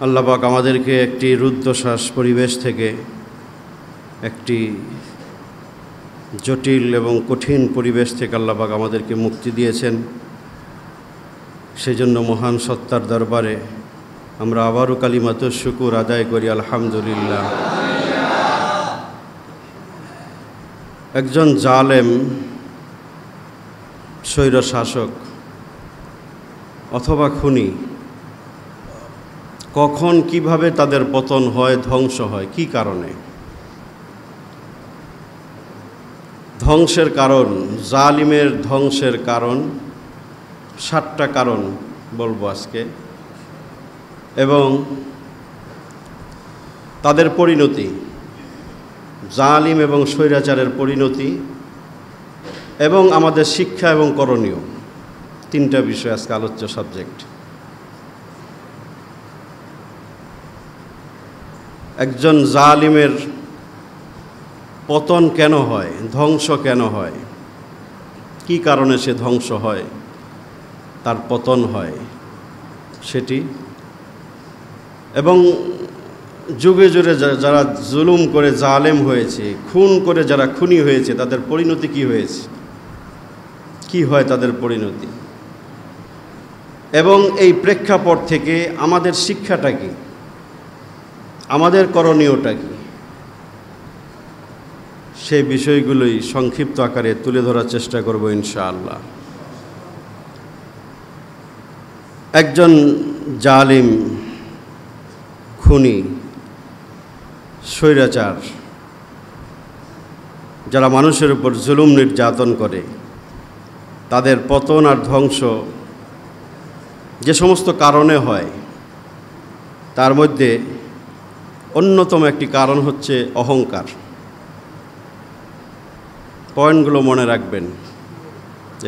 আল্লাহ পাক আমাদেরকে একটি রুদ্ধশ্বাস পরিবেশ থেকে একটি জটিল এবং কঠিন পরিবেশ থেকে আল্লাহ পাক আমাদেরকে মুক্তি দিয়েছেন। সেজন্য মহান সত্তার দরবারে আমরা আবারও কালিমাতুশ শুকুর আদায় করি, আলহামদুলিল্লাহ। একজন জালেম স্বৈরশাসক অথবা খুনি কখন কিভাবে তাদের পতন হয়, ধ্বংস হয়, কি কারণে? ধ্বংসের কারণ, জালিমের ধ্বংসের কারণ 7টা কারণ বলবো আজকে, এবং তাদের পরিণতি, জালিম এবং স্বৈরাচারের পরিণতি, এবং আমাদের শিক্ষা এবং করণীয়, 3টা বিষয় আজকে আলোচ্য সাবজেক্ট। একজন জালিমের পতন কেন হয়, ধ্বংস কেন হয়, কি কারণে সে ধ্বংস হয়, তার পতন হয় সেটি, এবং যুগে যুগে যারা জুলুম করে জালেম হয়েছে, খুন করে যারা খুনি হয়েছে, তাদের পরিণতি কি হয়েছে, কি হয় তাদের পরিণতি, এবং এই প্রেক্ষাপট থেকে আমাদের শিক্ষাটা কি, আমাদের করণীয়টা কি, সেই বিষয়গুলোই সংক্ষিপ্ত আকারে তুলে ধরার চেষ্টা করব ইনশাআল্লাহ। একজন জালিম, খুনি, স্বৈরাচার যারা মানুষের উপর জুলুম নির্যাতন করে, তাদের পতন আর ধ্বংস যে সমস্ত কারণে হয়, তার মধ্যে অন্যতম একটি কারণ হচ্ছে অহংকার। পয়েন্টগুলো মনে রাখবেন,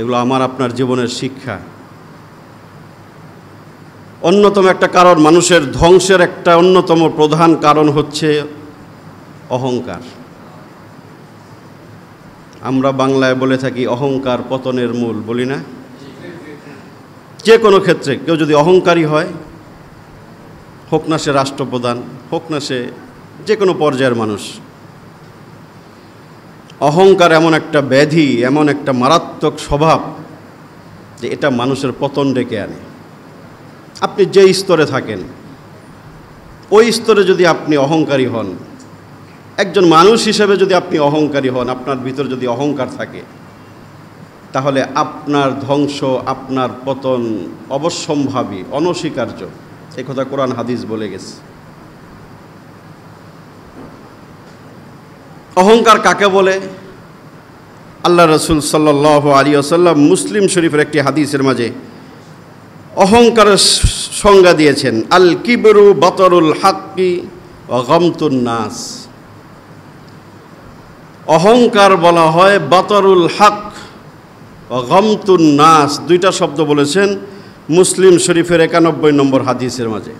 এগুলো আমার আপনার জীবনের শিক্ষা। অন্যতম একটা কারণ, মানুষের ধ্বংসের একটা অন্যতম প্রধান কারণ হচ্ছে অহংকার। আমরা বাংলায় বলে থাকি অহংকার পতনের মূল, বলি না? যে কোনো ক্ষেত্রে কেউ যদি অহংকারী হয়, হোক না সে রাষ্ট্রপ্রধান, হোক না সে যে কোনো পর্যায়ের মানুষ, অহংকার এমন একটা ব্যাধি, এমন একটা মারাত্মক স্বভাব যে এটা মানুষের পতন ডেকে আনে। আপনি যে স্তরে থাকেন, ওই স্তরে যদি আপনি অহংকারী হন, একজন মানুষ হিসেবে যদি আপনি অহংকারী হন, আপনার ভিতর যদি অহংকার থাকে, তাহলে আপনার ধ্বংস, আপনার পতন অবশ্যম্ভাবী, অনস্বীকার্য। এই কথা কোরআন হাদিস বলে গেছে। অহংকার কাকে বলে? আল্লাহ রসুল সাল্লাল্লাহু আলাইহি ওয়াসাল্লাম মুসলিম শরীফের একটি হাদিসের মাঝে অহংকারের সংজ্ঞা দিয়েছেন, আল কিবরু বাতরুল হাক্কি ওয়া গামতুন নাস। অহংকার বলা হয় বাতরুল হক ওয়া গামতুন নাস, 2টা শব্দ বলেছেন মুসলিম শরীফের 91 নম্বর হাদিসের মাঝে।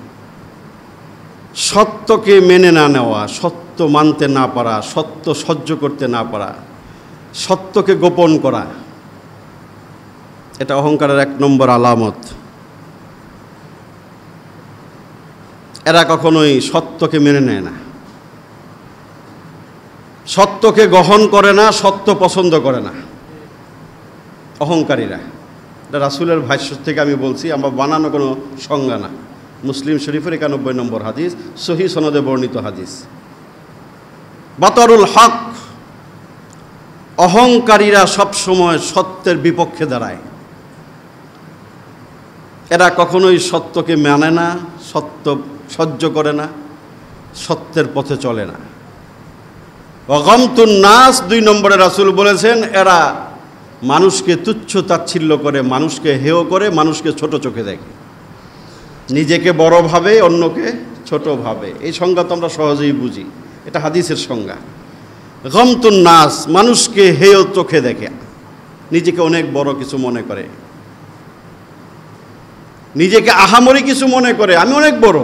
সত্যকে মেনে না নেওয়া, সত্য মানতে না পারা, সত্য সহ্য করতে না পারা, সত্যকে গোপন করা, এটা অহংকারের 1 নম্বর আলামত। এরা কখনোই সত্যকে মেনে নেয় না, সত্যকে গ্রহণ করে না, সত্য পছন্দ করে না অহংকারীরা। এটা রাসূলের ভাষ্য থেকে আমি বলছি, আমার বানানো কোনো সংজ্ঞা না। মুসলিম শরীফের 91 নম্বর হাদিস, সহিহ সনদে বর্ণিত হাদিস। বাতরুল হক, অহংকারীরা সবসময় সত্যের বিপক্ষে দাঁড়ায়। এরা কখনোই সত্যকে মানে না, সত্য সহ্য করে না, সত্যের পথে চলে না। গামতুন নাস, 2 নম্বরে রাসূল বলেছেন, এরা মানুষকে তুচ্ছ তাচ্ছিল্য করে, মানুষকে হেয় করে, মানুষকে ছোট চোখে দেখে, নিজেকে বড় ভাবে, অন্যকে ছোট ভাবে। এই সংজ্ঞা তো আমরা সহজেই বুঝি, এটা হাদিসের সংজ্ঞা। গামতুন নাস, মানুষকে হেয় চোখে দেখে, নিজেকে অনেক বড় কিছু মনে করে, নিজেকে আহামরি কিছু মনে করে, আমি অনেক বড়।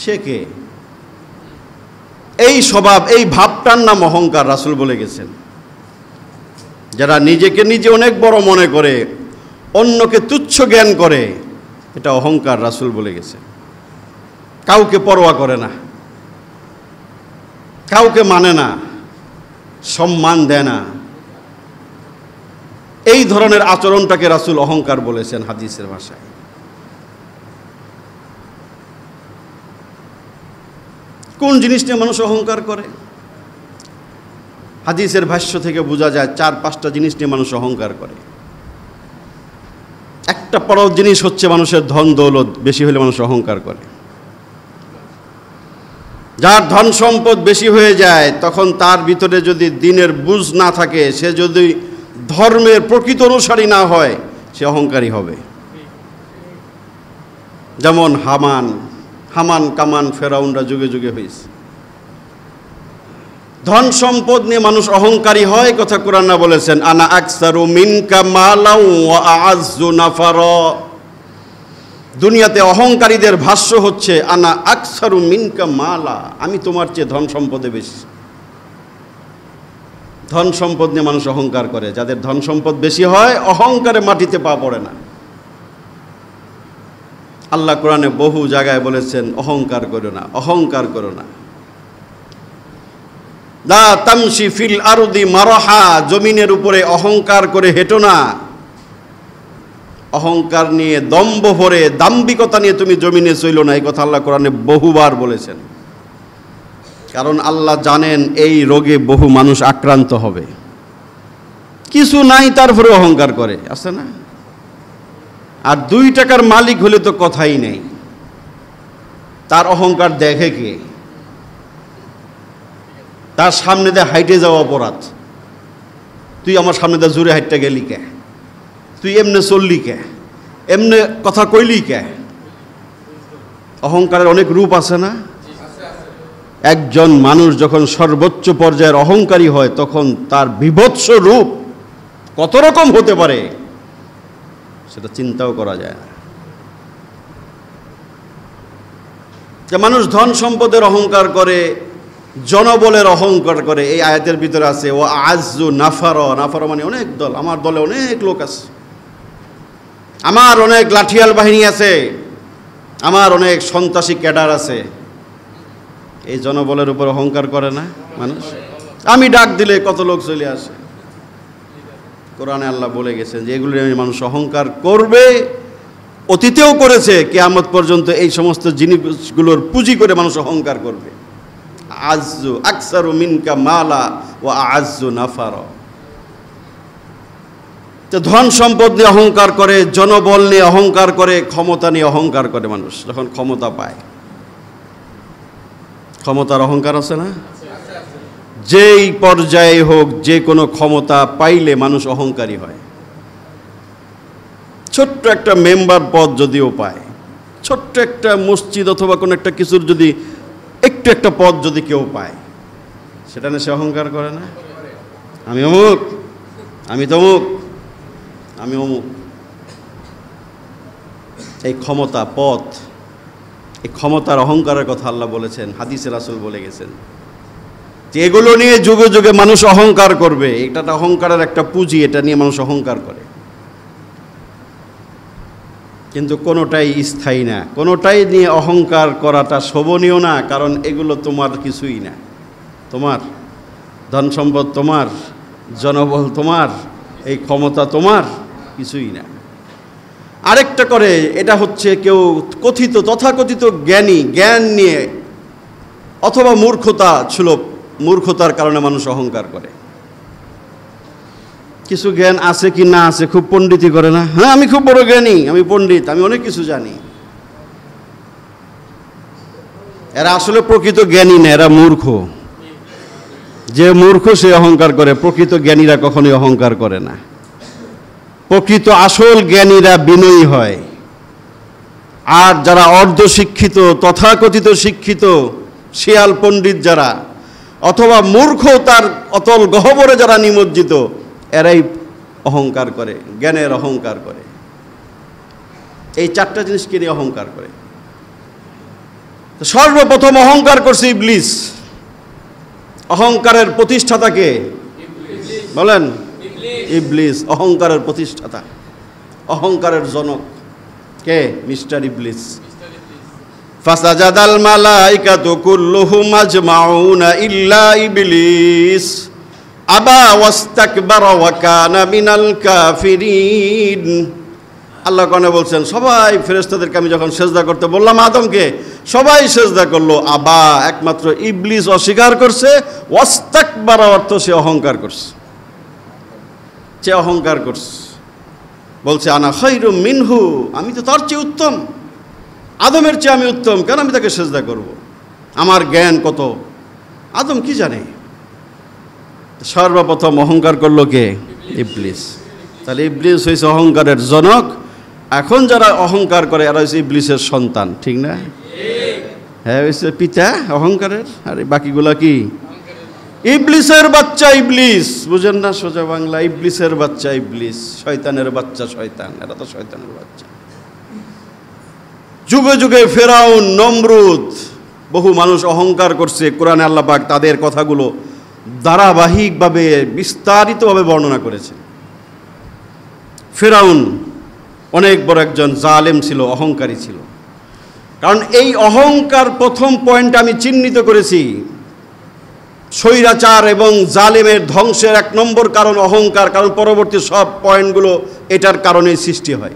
সে কে? এই স্বভাব, এই ভাবটার নাম অহংকার, রাসূল বলে গেছেন। যারা নিজেকে নিজে অনেক বড় মনে করে, অন্যকে তুচ্ছ জ্ঞান করে, এটা অহংকার, রাসূল বলে গেছে। কাউকে পরোয়া করে না, কাউকে মানে না, সম্মান দেয় না। এই ধরনের আচরণটাকে রাসূল অহংকার বলেছেন হাদিসের ভাষায়। কোন জিনিস নিয়ে মানুষ অহংকার করে? হাদিসের ভাষ্য থেকে বোঝা যায় 4-5টা জিনিস নিয়ে মানুষ অহংকার করে। একটা বড় জিনিস হচ্ছে মানুষের ধন দৌলত বেশি হলে মানুষ অহংকার করে। যার ধন সম্পদ বেশি হয়ে যায় তখন তার ভিতরে যদি দ্বীনের বুঝ না থাকে, সে যদি ধর্মের প্রকৃত অনুসারী না হয়, সে অহংকারী হবে। যেমন হামান কামান ফেরাউনরা যুগে যুগে হয়েছে। ধন সম্পদ নিয়ে মানুষ অহংকারী হয়, কথা কোরআন না বলেছেন, আনা আকসারু মিনকা মালাও ওয়া আ'আজ্জু নাফারা। দুনিয়াতে অহংকারীদের ভাষ্য হচ্ছে আনা আকসারু মিনকা মালা, আমি তোমার চেয়ে ধন সম্পদে বেশি। ধন সম্পদ নিয়ে মানুষ অহংকার করে। যাদের ধন সম্পদ বেশি হয়, অহংকারে মাটিতে পা পড়ে না। আল্লাহ কোরআনে বহু জায়গায় বলেছেন অহংকার করো না, অহংকার করো না। লা তামশি ফিল আরদি মারহা, জমিনের উপরে অহংকার করে হেঁটো না। অহংকার নিয়ে, দম্ভ ভরে, দাম্ভিকতা নিয়ে তুমি জমিনে চইলো না। এই কথা আল্লাহ কোরআনে বহুবার বলেছেন। কারণ আল্লাহ জানেন এই রোগে বহু মানুষ আক্রান্ত হবে। কিছু নাই তারপরে অহংকার করে, আছে না? আর 2 টাকার মালিক হলে তো কথাই নেই, তার অহংকার দেখে কে? তার সামনে দিয়ে হাইটে যাওয়া অপরাধ। তুই আমার সামনে দিয়ে জোরে হাইটটা গেলি কে? তুই এমনে চললি কে? এমনে কথা কইলি কে? অহংকারের অনেক রূপ আছে না? একজন মানুষ যখন সর্বোচ্চ পর্যায়ের অহংকারী হয় তখন তার বিভৎস রূপ কত রকম হতে পারে সেটা চিন্তাও করা যায় না। যে মানুষ ধন সম্পদের অহংকার করে, জনবলের অহংকার করে। এই আয়াতের ভিতরে আছে ও আ'আজ্জু নাফারা। নাফারা মানে অনেক দল। আমার দলে অনেক লোক আছে, আমার অনেক লাঠিয়াল বাহিনী আছে, আমার অনেক সন্ত্রাসী ক্যাডার আছে। এই জনবলের উপর অহংকার করে না মানুষ? আমি ডাক দিলে কত লোক চলে আসে। কোরআনে আল্লাহ বলে গেছেন যে এগুলো নিয়ে মানুষ অহংকার করবে, অতীতেও করেছে, কিয়ামত পর্যন্ত এই সমস্ত জিনিসগুলোর পুঁজি করে মানুষ অহংকার করবে। আ'আজ্জু আকসারু মিনকা মালা ওয়া আ'আজ্জু নাফারা। তো ধন সম্পদ নিয়ে অহংকার করে, জনবল নিয়ে অহংকার করে, ক্ষমতা নিয়ে অহংকার করে মানুষ যখন ক্ষমতা পায়। ক্ষমতার অহংকার আছে না? যেই পর্যায়ে হোক, যে কোনো ক্ষমতা পাইলে মানুষ অহংকারী হয়। ছোট্ট একটা মেম্বার পদ যদিও পায়, ছোট্ট একটা মসজিদ অথবা কোনো একটা কিছুর যদি একটু একটা পদ যদি কেউ পায়, সেটা নিয়ে সে অহংকার করে না? আমি অমুক, আমি তমুক, আমি অমুক। এই ক্ষমতা, পদ, এই ক্ষমতার অহংকারের কথা আল্লাহ বলেছেন, হাদিসে রাসূল বলে গেছেন যে এগুলো নিয়ে যুগে যুগে মানুষ অহংকার করবে। এটা অহংকারের একটা পুঁজি, এটা নিয়ে মানুষ অহংকার করে। কিন্তু কোনোটাই স্থায়ী না, কোনোটাই নিয়ে অহংকার করাটা শোভনীয় না। কারণ এগুলো তোমার কিছুই না। তোমার ধন সম্পদ, তোমার জনবল, তোমার এই ক্ষমতা তোমার কিছুই না। আরেকটা করে, এটা হচ্ছে কেউ কথিত তথাকথিত জ্ঞানী, জ্ঞান নিয়ে অথবা মূর্খতা ছিল, মূর্খতার কারণে মানুষ অহংকার করে। কিছু জ্ঞান আছে কি না আছে, খুব পণ্ডিতি করে না, হ্যাঁ আমি খুব বড় জ্ঞানী, আমি পণ্ডিত, আমি অনেক কিছু জানি। এরা আসলে প্রকৃত জ্ঞানী না, এরা মূর্খ। যে মূর্খ সে অহংকার করে, প্রকৃত জ্ঞানীরা কখনোই অহংকার করে না। প্রকৃত আসল জ্ঞানীরা বিনয়ী হয়। আর যারা অর্ধশিক্ষিত, তথাকথিত শিক্ষিত শিয়াল পণ্ডিত যারা, অথবা মূর্খ তার অতল গহ্বরে যারা নিমজ্জিত, এরাই অহংকার করে, জ্ঞানের অহংকার করে। এই 4টা জিনিসকে নিয়ে অহংকার করে। সর্বপ্রথম অহংকার করছে ইবলিস। অহংকারের প্রতিষ্ঠাতাকে বলেন? ইবলিস অহংকারের প্রতিষ্ঠাতা, অহংকারের জনক কে? মিস্টার ইবলিস। ফাসাজাদাল মালাইকাতু কুল্লুহুম আজমাউনা ইল্লা ইবলিস আবা ওয়াস্তাকবারা ওয়া কানা মিনাল কাফিরিন। আল্লাহ কোরআনে বলছেন সবাই ফেরেশতাদেরকে আমি যখন সেজদা করতে বললাম আদমকে, সবাই সেজদা করলো, আবা একমাত্র ইবলিস অস্বীকার করছে, ওয়াস্তাকবারা অর্থ সে অহংকার করছে, সে অহংকার করছে, বলছে আনা খায়রুম মিনহু, আমি তো তার চেয়ে উত্তম, আদমের চেয়ে আমি উত্তম, কেন আমি তাকে সেজদা করব? আমার জ্ঞান কত, আদম কি জানে? সর্বপ্রথম অহংকার করলো কে? ইবলিস। তাহলে ইবলিস হয়েছে অহংকারের জনক। এখন যারা অহংকার করে এরা হচ্ছে ইবলিসের সন্তান, ঠিক না? হ্যাঁ, হয়েছে পিতা অহংকারের, আর বাকিগুলা কি? ইবলিসের বাচ্চা ইবলিস, বুঝেন না? সোজা বাংলা, ইবলিসের বাচ্চা ইবলিস, শয়তানের বাচ্চা শয়তান, এরা তো শয়তানের বাচ্চা। যুগে যুগে ফেরাউন, নমরুদ, বহু মানুষ অহংকার করছে। কোরআনে আল্লাহ পাক তাদের কথাগুলো ধারাবাহিকভাবে বিস্তারিতভাবে বর্ণনা করেছে। ফেরাউন অনেক বড় একজন জালেম ছিল, অহংকারী ছিল। কারণ এই অহংকার, প্রথম পয়েন্ট আমি চিহ্নিত করেছি, স্বৈরাচার এবং জালেমের ধ্বংসের এক নম্বর কারণ অহংকার। কারণ পরবর্তী সব পয়েন্টগুলো এটার কারণেই সৃষ্টি হয়,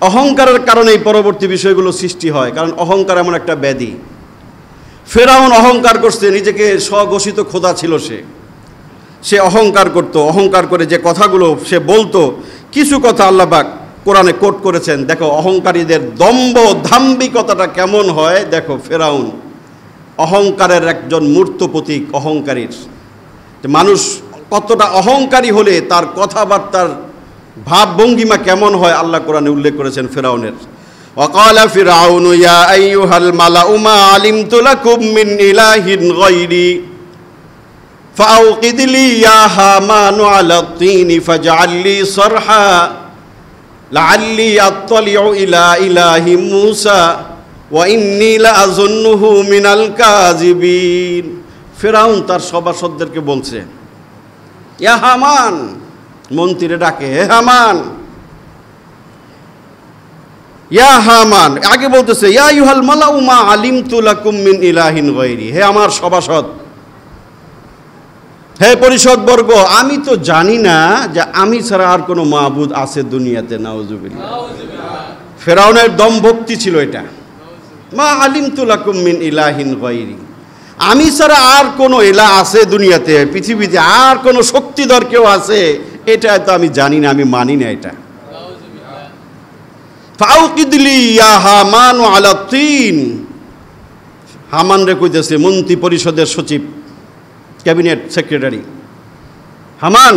অহংকারের কারণেই পরবর্তী বিষয়গুলো সৃষ্টি হয়। কারণ অহংকার এমন একটা ব্যাধি। ফেরাউন অহংকার করছে, নিজেকে স্বঘোষিত খোদা ছিল সে অহংকার করত। অহংকার করে যে কথাগুলো সে বলতো, কিছু কথা আল্লাহ পাক কোরআনে কোট করেছেন। দেখো অহংকারীদের দম্ভ দাম্ভিকতাটা কেমন হয়। দেখো ফেরাউন অহংকারের একজন মূর্ত প্রতীক, অহংকারীর। মানুষ কতটা অহংকারী হলে তার কথাবার্তার ভাবভঙ্গিমা কেমন হয় আল্লাহ কোরআনে উল্লেখ করেছেন ফেরাউনের। ওয়াকালা ফিরআউনু ইয়া আইয়ুহাল মালাউ মা আলিমতু লাকুম মিন ইলাহিন গায়রি ফাআউকিদ লি ইয়া হামানু আলা তিনি ফাজআল লি সারহা লাআল্লি আত্তালিউ ইলা ইলাহি মূসা ওয়া ইন্নী লাআযুন্নুহু মিনাল কাযিবিন। ফেরাউন তার সভাসদদেরকে বলছে, ইয়া হামান, মন্ত্রীরে ডাকে, হে হামান, ইয়া হামান। আগে বলতেছে ইয়া আইয়ুহাল মালাউ মা আলিমতু লাকুম মিন ইলাহিন গায়রি, হে আমার সভাসদ, হে পরিষদ বর্গ, আমি তো জানি না যে আমি ছাড়া আর কোনো মাবুদ আছে দুনিয়াতে। নাউজুবিল্লাহ। ফেরাউনের দমভক্তি ছিল এটা। মা আলিমতু লাকুম মিন ইলাহিন গায়রি, আমি ছাড়া আর কোনো ইলাহ আছে দুনিয়াতে, পৃথিবীতে আর কোনো শক্তিধর কেউ আছে, এটা তো আমি জানি না, আমি মানি না এটা। ফাউকিদ লি ইয়া হামান আলা তিন, হামান রে কইতেছে, মন্ত্রী পরিষদের সচিব, ক্যাবিনেট সেক্রেটারি, হামান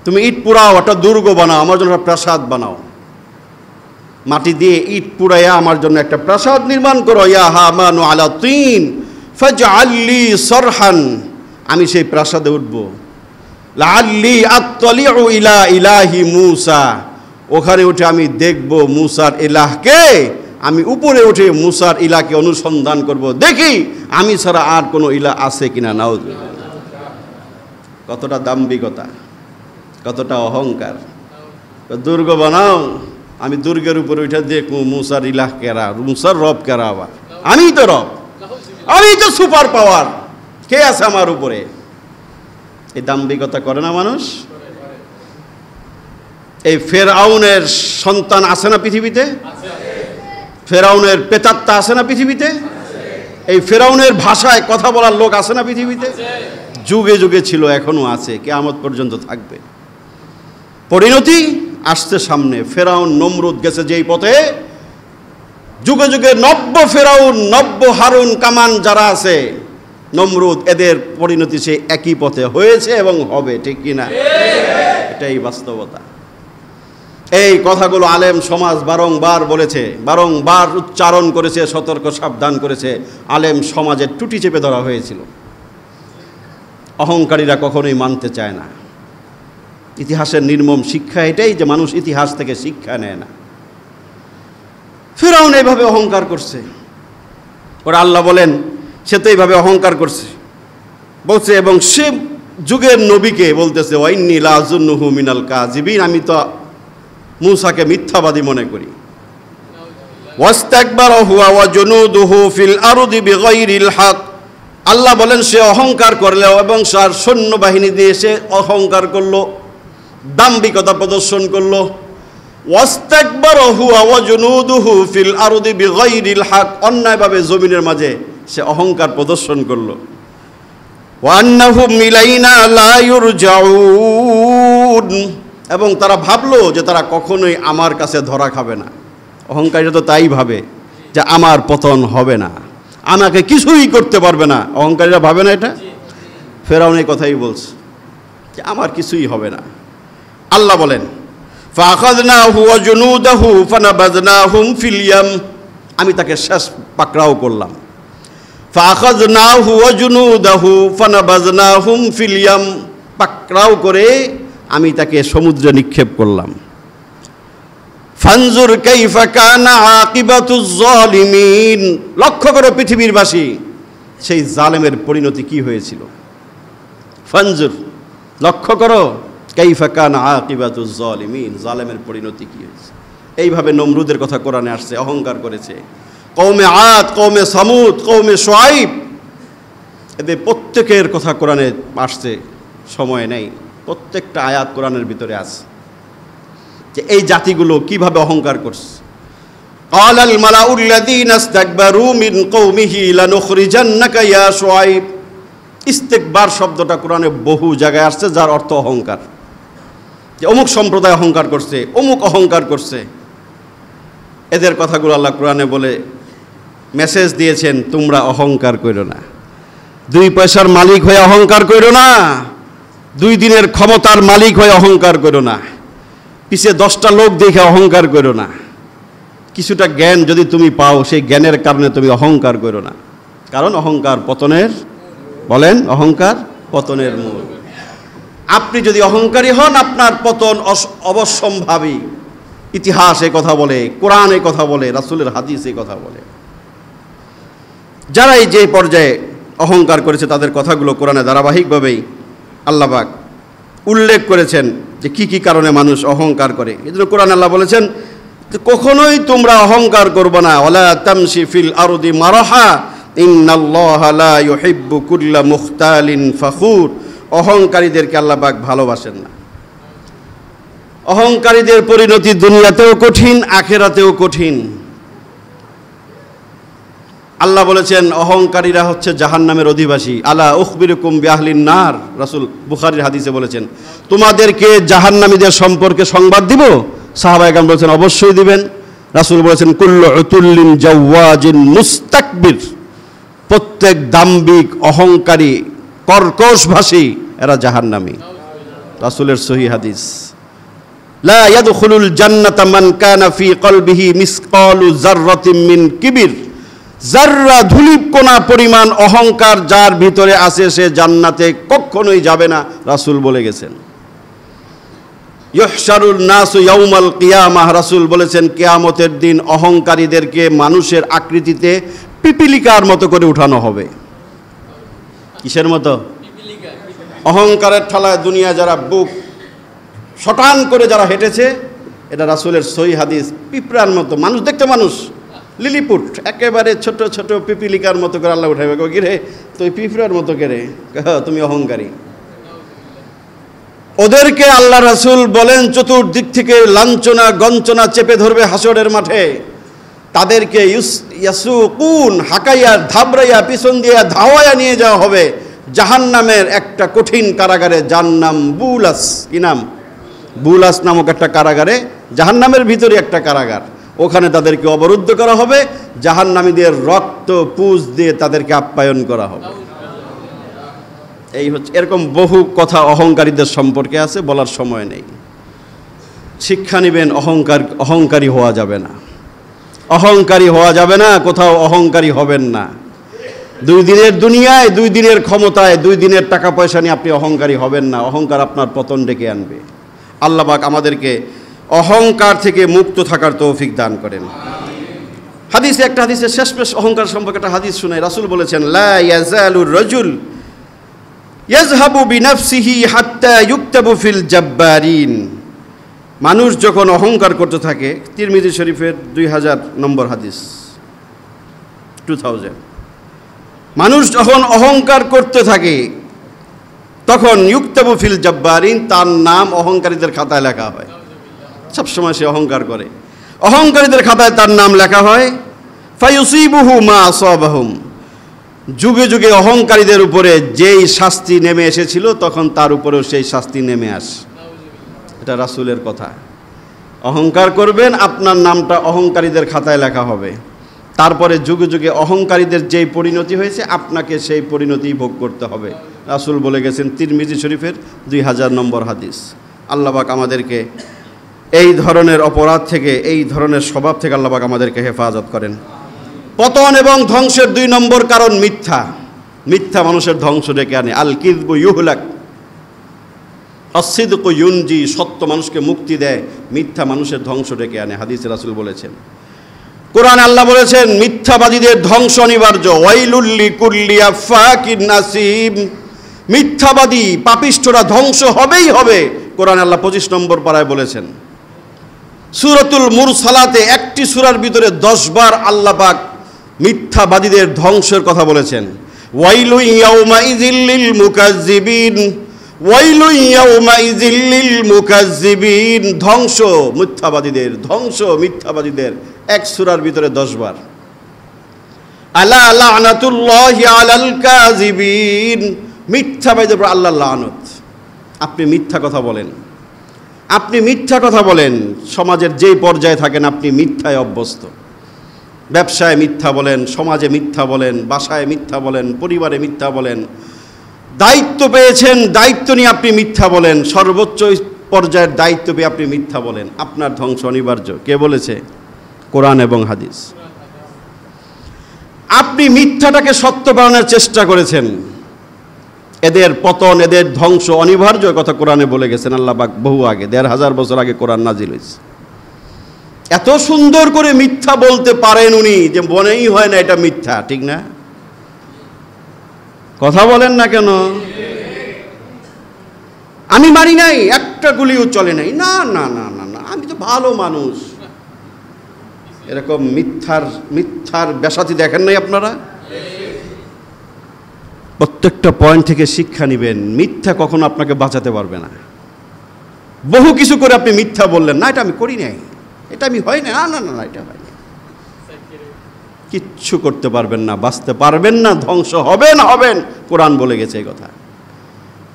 তুমি ইট পুরাও, একটা দুর্গ বানাও, আমার জন্য একটা প্রাসাদ বানাও, মাটি দিয়ে ইট পুরাইয়া আমার জন্য একটা প্রাসাদ নির্মাণ করো। ইয়া হামান আলা তিন ফাজআল লি সারহান, আমি সেই প্রাসাদে উঠব। লাআল্লি আত্তালিউ ইলা ইলাহি মূসা, ওখানে উঠে আমি দেখব মূসার ইলাহকে, আমি উপরে উঠে মূসার ইলাহকে অনুসন্ধান করব, দেখি আমি ছাড়া আর কোনো ইলাহ আছে কিনা। নাউজুবিল্লাহ। কতটা দাম্ভিকতা, কতটা অহংকার। দুর্গ বানাও, আমি দুর্গের উপরে উঠে দেখব মূসার ইলাহ কেরা, মূসার রব কেরা, আবার আমি তো রব, আমি তো সুপার পাওয়ার, কে আছে আমার উপরে? এই দাম্ভিকতা করে না মানুষ? এই ফেরাউনের সন্তান আছে না পৃথিবীতে? ফেরাউনের প্রেতাত্মা আছে না পৃথিবীতে? এই ফেরাউনের ভাষায় কথা বলার লোক আছে না পৃথিবীতে? যুগে যুগে ছিল, এখনো আছে, কিয়ামত পর্যন্ত থাকবে। পরিণতি আসছে সামনে। ফেরাউন নমরুদ গেছে যেই পথে, যুগে যুগে নব্য ফেরাউন, নব্য হারুন কামান যারা আছে, নমরুদ, এদের পরিণতি সে একই পথে হয়েছে এবং হবে, ঠিক কিনা? এটাই বাস্তবতা। এই কথাগুলো আলেম সমাজ বারংবার বলেছে, বারংবার উচ্চারণ করেছে, সতর্ক সাবধান করেছে। আলেম সমাজের টুটি চেপে ধরা হয়েছিল। অহংকারীরা কখনোই মানতে চায় না। ইতিহাসের নির্মম শিক্ষা এটাই যে মানুষ ইতিহাস থেকে শিক্ষা নেয় না। ফিরআউন এইভাবে অহংকার করছে, ওরা আল্লাহ বলেন সে তো এইভাবে অহংকার করছে বলছে, এবং সে যুগের নবীকে বলতেছে ওয়াইন্নী লাযুন্নুহু মিনাল কাযিবিন, আমি তো মূসাকে মিথ্যাবাদী মনে করি। ওয়াস্তাকবারা হুয়া ওয়া জুনুদুহু ফিল আরদি বিগাইরিল হক। আল্লাহ বলেন সে অহংকার করলো এবং তার সৈন্যবাহিনী দিয়ে সে অহংকার করলো, দাম্ভিকতা প্রদর্শন করলো। ওয়াস্তাকবারা হুয়া ওয়া জুনুদুহু ফিল আরদি বিগাইরিল হক, অন্যায়ভাবে জমিনের মাঝে সে অহংকার প্রদর্শন করলো। ওয়া আন্নাহুম ইলাইনা লা ইউরজাউন, এবং তারা ভাবলো যে তারা কখনোই আমার কাছে ধরা খাবে না। অহংকারীরা তো তাই ভাবে যে আমার পতন হবে না, আমাকে কিছুই করতে পারবে না। অহংকারীরা ভাবে না এটা? ফেরাউন এই কথাই বলছে যে আমার কিছুই হবে না। আল্লাহ বলেন ফাআখাযনাহু ওয়া জুনুদাহু ফানাবাযনাহুম ফিল ইয়াম, আমি তাকে শেষ পাকড়াও করলাম। ফাআখাযনাহু ওয়া জুনুদাহু ফানাবাযনাহুম ফিল ইয়াম, পাকড়াও করে আমি তাকে সমুদ্রে নিক্ষেপ করলাম। ফানজুর কাইফা কানা আকিবাতুজ জালিমিন, লক্ষ্য করো পৃথিবীরবাসী সেই জালেমের পরিণতি কি হয়েছিল। ফানজুর, লক্ষ্য করো, কাইফা কানা আকিবাতুজ জালিমিন, জালেমের পরিণতি কি হয়েছে। এইভাবে নমরুদের কথা কোরআনে আসছে, অহংকার করেছে। কওমে আদ, কওমে সামুদ, কওমে শুআইব, এদের প্রত্যেকের কথা কোরআনে আসছে, সময় নেই, প্রত্যেকটা আয়াত কোরআনের ভিতরে আছে যে এই জাতিগুলো কিভাবে অহংকার করছে। ক্বালাল মালাউল্লাযীনা ইসতাকবারু মিন কওমিহি লানুখরিজান্নাকা ইয়া শুআইব, ইস্তেকবার শব্দটা কোরআনে বহু জায়গায় আসছে, যার অর্থ অহংকার। যে অমুক সম্প্রদায় অহংকার করছে, অমুক অহংকার করছে, এদের কথাগুলো আল্লাহ কোরআনে বলে মেসেজ দিয়েছেন, তোমরা অহংকার করো না, 2 পয়সার মালিক হয়ে অহংকার করো না, 2 দিনের ক্ষমতার মালিক হয়ে অহংকার করো না, পিছে 10টা লোক দেখে অহংকার করো না। কিছুটা জ্ঞান যদি তুমি পাও, সেই জ্ঞানের কারণে তুমি অহংকার করো না, কারণ অহংকার পতনের, বলেন অহংকার পতনের মূল। আপনি যদি অহংকারী হন, আপনার পতন অবশ্যম্ভাবী। ইতিহাস এই কথা বলে, কোরআন এই কথা বলে, রাসূলের হাদিস এই কথা বলে। যারাই যে পর্যায়ে অহংকার করেছে তাদের কথাগুলো কোরআনে ধারাবাহিকভাবেই আল্লাহ পাক উল্লেখ করেছেন যে কি কি কারণে মানুষ অহংকার করে। এজন্য কোরআন আল্লাহ বলেছেন কখনোই তোমরা অহংকার করবে না, ওয়ালা তামশি ফিল আরদি মারহা ইন্নাল্লাহা লা ইউহিব্বু কুল্লা মুখতালিন ফখুর। অহংকারীদেরকে আল্লাহ পাক ভালোবাসেন না। অহংকারীদের পরিণতি দুনিয়াতেও কঠিন, আখিরাতেও কঠিন। আল্লাহ বলেছেন অহংকারীরা হচ্ছে জাহান্নামের অধিবাসী। আলা উখবিরুকুম বিআহলিন নার, রাসূল বুখারীর হাদিসে বলেছেন তোমাদেরকে জাহান্নামীদের সম্পর্কে সংবাদ দিব? সাহাবায়ে কেরাম বলেছেন অবশ্যই দিবেন। রাসূল বলেছেন কুল্লু উতুল্লিন জাওয়াজিন মুস্তাকবির, প্রত্যেক দাম্ভিক, অহংকারী, কর্কশভাষী এরা জাহান্নামী। রাসূলের সহিহ হাদিস। লা ইয়াদখুলুল জান্নাতা মান কানা ফি কলবিহি মিসকালু যাররাতিন মিন কিবির, যাররা ধূলিকণা পরিমাণ অহংকার যার ভিতরে আছে সে জান্নাতে কখনোই যাবে না, রাসূল বলে গেছেন। ইহশারুন নাসু ইয়াউমাল কিয়ামাহ, রাসূল বলেছেন কিয়ামতের দিন অহংকারীদেরকে মানুষের আকৃতিতে পিপিলিকার মতো করে উঠানো হবে। কিসের মতো? অহংকারের ঠালায় দুনিয়া যারা বুক শটান করে যারা হেঁটেছে, এটা রাসূলের সহিহ হাদিস। পিঁপড়ার মতো মানুষ দেখতে, মানুষ লিলিপুট, একেবারে ছোট ছোট পিপিলিকার মতো করে আল্লাহ উঠাইবে। কি রে তুই পিঁপড়ার মতো করে, তুমি অহংকারী। ওদেরকে আল্লাহ রাসূল বলেন চতুর্দিক থেকে লাঞ্ছনা গঞ্চনা চেপে ধরবে হাসরের মাঠে। তাদেরকে ইয়াসুকুন, হাকাইয়া ধাবরাইয়া পিছন দিয়ে ধাওয়াইয়া নিয়ে যাওয়া হবে জাহান্নামের একটা কঠিন কারাগারে, যার নাম বুলাস। কি নাম? বুলাস নামক একটা কারাগারে, জাহান্নামের ভিতরে একটা কারাগার। ওখানে তাদেরকে অবরুদ্ধ করা হবে, জাহান্নামীদের রক্ত পুঁজ দিয়ে তাদেরকে আপ্যায়ন করা হবে। এই হচ্ছে, এরকম বহু কথা অহংকারীদের সম্পর্কে আছে, বলার সময় নেই। শিক্ষা নেবেন, অহংকারী হওয়া যাবে না, অহংকারী হওয়া যাবে না, কোথাও অহংকারী হবেন না। 2 দিনের দুনিয়ায়, 2 দিনের ক্ষমতায়, 2 দিনের টাকা পয়সা নিয়ে আপনি অহংকারী হবেন না। অহংকার আপনার পতন ডেকে আনবে। আল্লাহ পাক আমাদেরকে অহংকার থেকে মুক্ত থাকার তৌফিক দান করেন। হাদিসে একটা হাদিসের শেষ অহংকার সম্পর্কে একটা হাদিস শুনে রাসূল বলেছেন লা ইয়াজালুর রাজুল ইয়াযহাবু বিনাফসিহি হাত্তা ইউকতাবু ফিল জাব্বারিন। মানুষ যখন অহংকার করতে থাকে, তিরমিজি শরীফের 2000 নম্বর হাদিস, 2000, মানুষ যখন অহংকার করতে থাকে তখন ইউক্তাবু ফিল জাব্বারিন, তার নাম অহংকারীদের খাতায় লেখা হয়। সবসময় সে অহংকার করে, অহংকারীদের খাতায় তার নাম লেখা হয়। ফায়ুসিবুহু মা আসাবাহুম, যুগে যুগে অহংকারীদের উপরে যেই শাস্তি নেমে এসেছিল তখন তার উপরেও সেই শাস্তি নেমে আসে। এটা রাসূলের কথা। অহংকার করবেন, আপনার নামটা অহংকারীদের খাতায় লেখা হবে। তারপরে যুগে যুগে অহংকারীদের যেই পরিণতি হয়েছে আপনাকে সেই পরিণতি ভোগ করতে হবে। রাসূল বলে গেছেন, তিরমিজি শরীফের 2000 নম্বর হাদিস। আল্লাহ পাক আমাদেরকে এই ধরনের অপরাধ থেকে, এই ধরনের স্বভাব থেকে আল্লাহ পাক আমাদেরকে হেফাজত করেন। পতন এবং ধ্বংসের 2 নম্বর কারণ মিথ্যা। মিথ্যা মানুষের ধ্বংস ডেকে আনে। আল কিযবু ইউহলাক, আস-সিদকু ইউনজি, সত্য মানুষকে মুক্তি দেয়, মিথ্যা মানুষের ধ্বংস ডেকে আনে। হাদিসে রাসূল বলেছেন। কোরআন আল্লাহ বলেছেন মিথ্যাবাদীদের ধ্বংস অনিবার্য। ওয়াইলুল লিকুল্লি আফাকিন নাসিম, মিথ্যাবাদী পাপিষ্ঠরা ধ্বংস হবেই হবে। কোরআন আল্লাহ 25 নম্বর পারায় বলেছেন। সূরাতুল মুরসালাতে, একটি সূরার ভিতরে 10 বার আল্লাহ পাক মিথ্যাবাদীদের ধ্বংসের কথা বলেছেন। ওয়াইলু ইয়াউমাইযিল লিল মুকাজ্জিবিন, ওয়াইলু ইয়াউমাইযিল লিল মুকাজ্জিবিন, ধ্বংস মিথ্যাবাদীদের, ধ্বংস মিথ্যাবাদীদের, এক সূরার ভিতরে 10 বার। আলা লানাতুল্লাহি আলাল কাযিবিন, মিথ্যাবাদীদের উপর আল্লাহর লানত। আপনি মিথ্যা কথা বলেন, আপনি মিথ্যা কথা বলেন, সমাজের যেই পর্যায়ে থাকেন আপনি মিথ্যায় অভ্যস্ত। ব্যবসায় মিথ্যা বলেন, সমাজে মিথ্যা বলেন, বাসায় মিথ্যা বলেন, পরিবারে মিথ্যা বলেন, দায়িত্ব পেয়েছেন, দায়িত্ব নিয়ে আপনি মিথ্যা বলেন, সর্বোচ্চ পর্যায়ের দায়িত্ব পেয়ে আপনি মিথ্যা বলেন, আপনার ধ্বংস অনিবার্য। কে বলেছে? কোরআন এবং হাদিস। আপনি মিথ্যাটাকে সত্য বানানোর চেষ্টা করেছেন, এদের পতন, এদের ধ্বংস অনিবার্য, কথা কোরআনে বলে গেছেন আল্লাহ পাক বহু আগে, 1500 বছর আগে কোরআন নাজিল হয়েছে। এত সুন্দর করে মিথ্যা বলতে পারেন উনি যে মনেই হয় না এটা মিথ্যা, ঠিক না? কথা বলেন না কেন? আমি মারি নাই, একটা গুলিও চলে নাই, না না না না না, আমি তো ভালো মানুষ। এরকম মিথ্যার ব্যাসাতি দেখেন নাই আপনারা? প্রত্যেকটা পয়েন্ট থেকে শিক্ষা নেবেন। মিথ্যা কখনো আপনাকে বাঁচাতে পারবে না। বহু কিছু করে আপনি মিথ্যা বললেন, না এটা আমি করি নাই, এটা আমি হয় না, না না না এটা হয় না, কিচ্ছু করতে পারবেন না, বাঁচতে পারবেন না, ধ্বংস হবেন হবেন। কোরআন বলে গেছে এই কথা।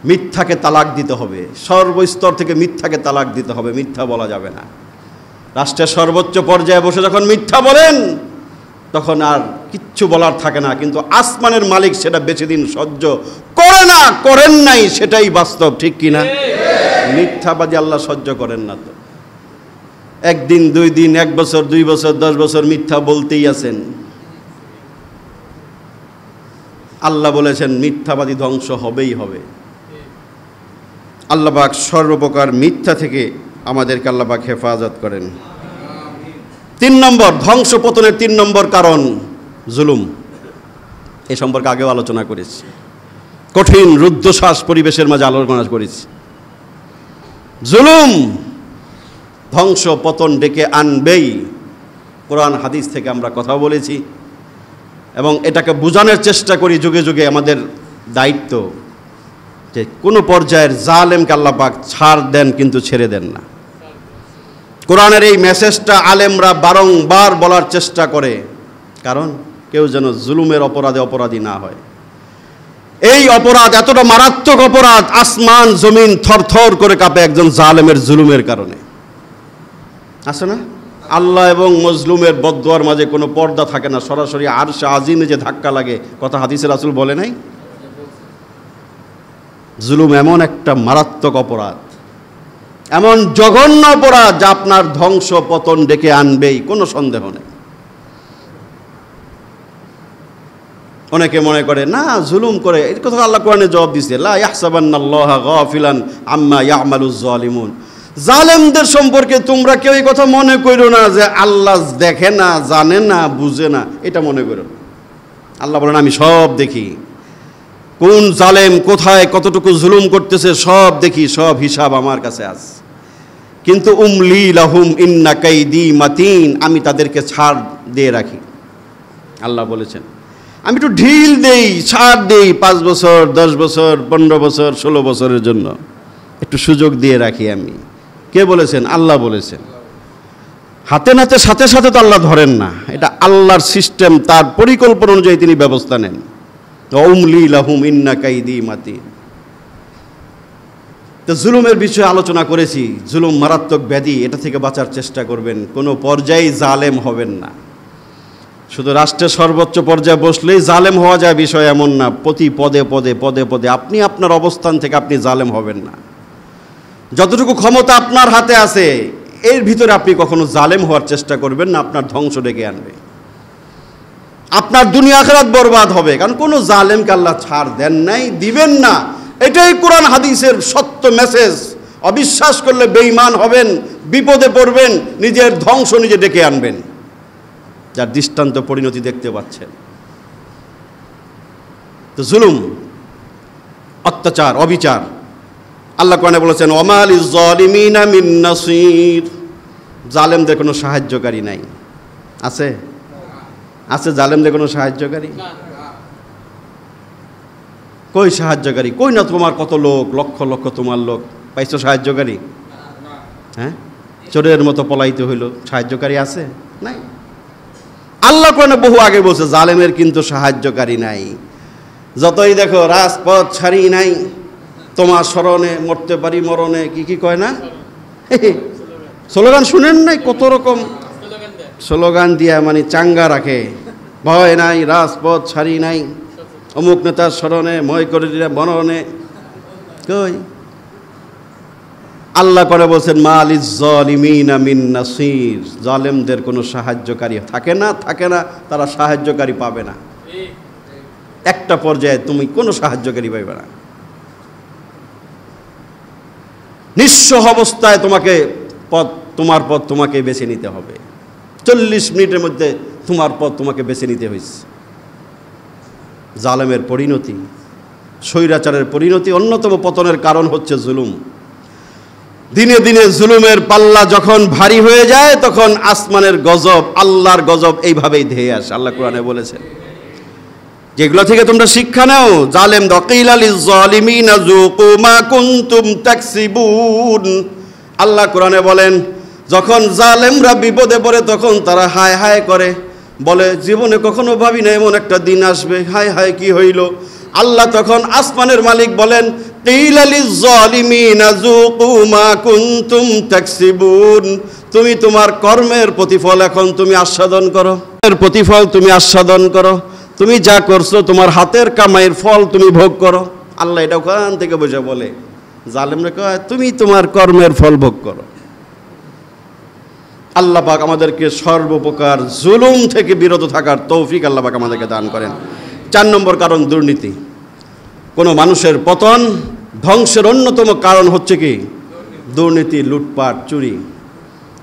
মিথ্যাকে তালাক দিতে হবে, সর্বস্তর থেকে মিথ্যাকে তালাক দিতে হবে, মিথ্যা বলা যাবে না। রাষ্ট্রের সর্বোচ্চ পর্যায়ে বসে যখন মিথ্যা বলেন তখন আর কিচ্ছু বলার থাকে না, কিন্তু আসমানের মালিক সেটা বেশি দিন সহ্য করে না, করেন নাই, সেটাই বাস্তব, ঠিক কিনা? মিথ্যাবাদী আল্লাহ সহ্য করেন না। তো একদিন, 2 দিন, 1 বছর, 2 বছর, 10 বছর মিথ্যা বলতেই আছেন। আল্লাহ বলেছেন মিথ্যাবাদী ধ্বংস হবেই হবে। আল্লাহ পাক সর্বপ্রকার মিথ্যা থেকে আমাদেরকে আল্লাহ পাক হেফাজত করেন। 3 নম্বর, ধ্বংস পতনের 3 নম্বর কারণ জুলুম। এ সম্পর্কে আগেও আলোচনা করেছি, কঠিন রুদ্ধশ্বাস পরিবেশের মাঝে আলোচনা করেছি। জুলুম ধ্বংস পতন ডেকে আনবেই, কোরআন হাদিস থেকে আমরা কথা বলেছি এবং এটাকে বোঝানোর চেষ্টা করি যুগে যুগে। আমাদের দায়িত্ব যে কোনো পর্যায়ের জালেমকে আল্লাহ পাক ছাড় দেন কিন্তু ছেড়ে দেন না। কোরআনের এই মেসেজটা আলেমরা বারংবার বলার চেষ্টা করে, কারণ কেউ যেন জুলুমের অপরাধে অপরাধী না হয়। এই অপরাধ এতটা মারাত্মক অপরাধ, আসমান জমিন থরথর করে কাঁপে একজন জালেমের জুলুমের কারণে। আছে না? আল্লাহ এবং মজলুমের বদদুয়ার মাঝে কোনো পর্দা থাকে না, সরাসরি আরশে আজিমে যে ধাক্কা লাগে, কথা হাদিসে রাসূল বলে নাই? জুলুম এমন একটা মারাত্মক অপরাধ, এমন জঘন্য অপরাধ যা আপনার ধ্বংস পতন ডেকে আনবেই, কোনো সন্দেহ নেই। অনেকে মনে করে না জুলুম করে, এই কথা আল্লাহ কোরআনে জবাব দিয়েছে, লা ইয়াহসাবান্নাল্লাহা গাফিলান আম্মা ইয়ামালুজ জালিমুন। জালেমদের সম্পর্কে তোমরা কেউ এই কথা মনে করো না যে আল্লাহ দেখে না, জানে না, বুঝে না, এটা মনে করো। আল্লাহ বলেন আমি সব দেখি, কোন জালেম কোথায় কতটুকু জুলুম করতেছে সব দেখি, সব হিসাব আমার কাছে আছে। কিন্তু উমলি লাহুম ইন্না কাইদি মাতিন, আমি তাদেরকে ছাড় দিয়ে রাখি। আল্লাহ বলেছেন আমি একটু ঢিল দেই, ছাড় দেই, 5 বছর 10 বছর 15 বছর 16 বছরের জন্য একটু সুযোগ দিয়ে রাখি আমি। কে বলেছেন? আল্লাহ বলেছেন। হাতে নাতে সাথে সাথে তো আল্লাহ ধরেন না, এটা আল্লাহর সিস্টেম, তার পরিকল্পনা অনুযায়ী তিনি ব্যবস্থা নেন। উমলি লাহুম ইন্না কাইদি মাতিন। তো জুলুমের বিষয়ে আলোচনা করেছি। জুলুম মারাত্মক ব্যাধি, এটা থেকে বাঁচার চেষ্টা করবেন। কোনো পর্যায়ে জালেম হবেন না। শুধু রাষ্ট্রের সর্বোচ্চ পর্যায়ে বসলেই জালেম হওয়া যায় বিষয় এমন না। প্রতি পদে পদে পদে পদে আপনি আপনার অবস্থান থেকে আপনি জালেম হবেন না। যতটুকু ক্ষমতা আপনার হাতে আছে এর ভিতরে আপনি কখনো জালেম হওয়ার চেষ্টা করবেন না, আপনার ধ্বংস ডেকে আনবে। আপনার দুনিয়া আখিরাত বরবাদ হবে, কারণ কোনো জালেমকে আল্লাহ ছাড় দেন নাই, দিবেন না। এটাই কোরআন হাদিসের সত্য মেসেজ। অবিশ্বাস করলে বেঈমান হবেন, বিপদে পড়বেন, নিজের ধ্বংস নিজে ডেকে আনবেন, যার দৃষ্টান্ত পরিণতি দেখতে পাচ্ছেন। তো জুলুম, অত্যাচার, অবিচার, আল্লাহ কোরআনে বলেছেন ওমা লিয-যালিমিনা মিন নাসীর, জালেমদের কোনো সাহায্যকারী নাই। আছে? আছে জালেমদের কোনো সাহায্যকারী? কই সাহায্যকারী? কই না তোমার কত লোক, লক্ষ লক্ষ তোমার লোক, পাইছো সাহায্যকারী? হ্যাঁ, চোরের মতো পলাইতে হইল, সাহায্যকারী আছে? নাই। আল্লাহ কোরআনে বহু আগে বলছে জালেমের কিন্তু সাহায্যকারী নাই। যতই দেখো রাজপথ ছাড়ি নাই, তোমার স্মরণে মরতে পারি মরণে, কি কি কয় না স্লোগান শুনেন নাই? কত রকম স্লোগান দিয়া মানে চাঙ্গা রাখে। ভয় নাই, রাজপথ ছাড়ি নাই, অমুক নেতার স্মরণে, মই করে দিলে মরণে। কই আল্লাহ করে বলছেন মা লিয-যালিমিনা মিন নাসীর, জালেমদের কোনো সাহায্যকারী থাকে না, থাকে না, তারা সাহায্যকারী পাবে না। একটা পর্যায়ে তুমি কোনো সাহায্যকারী পাইবে না। নিঃস্ব অবস্থায় তোমাকে তোমার পথ তোমাকে বেছে নিতে হবে। 40 মিনিটের মধ্যে তোমার পথ তোমাকে বেছে নিতে হয়েছে। জালেমের পরিণতি, স্বৈরাচারের পরিণতি, অন্যতম পতনের কারণ হচ্ছে জুলুম। দিনে দিনে জুলুমের পাল্লা যখন ভারী হয়ে যায় তখন আসমানের গজব, আল্লাহর গজব এইভাবেই ধেয়ে আসে। আল্লাহ কোরআনে বলেছেন যেগুলো থেকে তোমরা শিক্ষা নাও। জালেম ওয়াকিলা লিয-যালিমিনা যুকু মা কুনতুম তাকসিবুন, আল্লাহ কোরআনে বলেন যখন জালেমরা বিপদে পড়ে তখন তারা হায় হায় করে, বলে জীবনে কখনো ভাবি না এমন একটা দিন আসবে, হায় হায় কি হইল। আল্লাহ তখন আসমানের মালিক বলেন কিলা লিয-যালিমিনা যুকু মা কুনতুম তাকসিবুন, তুমি তোমার কর্মের প্রতিফল এখন তুমি আস্বাদন করো, এর প্রতিফল তুমি আস্বাদন করো, তুমি যা করছো তোমার হাতের কামাইয়ের ফল তুমি ভোগ করো। আল্লাহ এটা ওখান থেকে বসে বলে, জালেমরা কয় তুমি তোমার কর্মের ফল ভোগ করো। আল্লাহ পাক আমাদেরকে সর্বপ্রকার জুলুম থেকে বিরত থাকার তৌফিক আল্লাহ পাক আমাদেরকে দান করেন। 4 নম্বর কারণ দুর্নীতি। কোনো মানুষের পতন ধ্বংসের অন্যতম কারণ হচ্ছে কি? দুর্নীতি, লুটপাট, চুরি।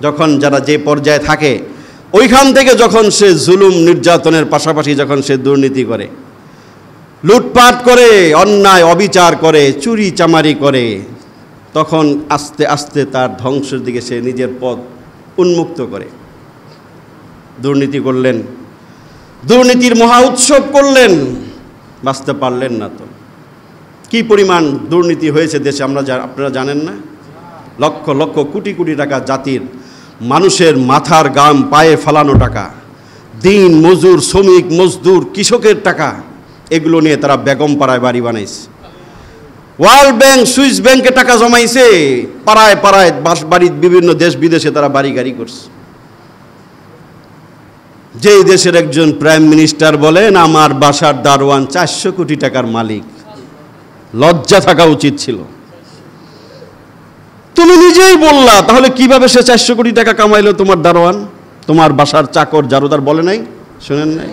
যখন যারা যে পর্যায়ে থাকে ওইখান থেকে যখন সে জুলুম নির্যাতনের পাশাপাশি যখন সে দুর্নীতি করে, লুটপাট করে, অন্যায় অবিচার করে, চুরি চামারি করে, তখন আস্তে আস্তে তার ধ্বংসের দিকে সে নিজের পথ উন্মুক্ত করে। দুর্নীতি করলেন, দুর্নীতির মহা উৎসব করলেন, বাঁচতে পারলেন না। তো কি পরিমাণ দুর্নীতি হয়েছে দেশে আপনারা জানেন না? লক্ষ লক্ষ কোটি কোটি টাকা জাতির মানুষের মাথার গাম পায়ে ফালানো টাকা, দিন মজুর, শ্রমিক মজদুর, কৃষকের টাকা, এগুলো নিয়ে তারা বেগম পাড়ায় বাড়ি বানাইছে। ওয়ার্ল্ড ব্যাংক, সুইস ব্যাংকে টাকা জমাইছে, পাড়ায় পাড়ায় বাড়ির বিভিন্ন দেশ বিদেশে তারা বাড়ি গাড়ি করছে। যেই দেশের একজন প্রাইম মিনিস্টার বলেন আমার বাসার দারোয়ান 400 কোটি টাকার মালিক, লজ্জা থাকা উচিত ছিল। তুমি নিজেই বললা, তাহলে কিভাবে সে 400 কোটি টাকা কামাইলো? তোমার দারোয়ান, তোমার বাসার চাকর, জারুদার বলে নাই? শুনেন নাই?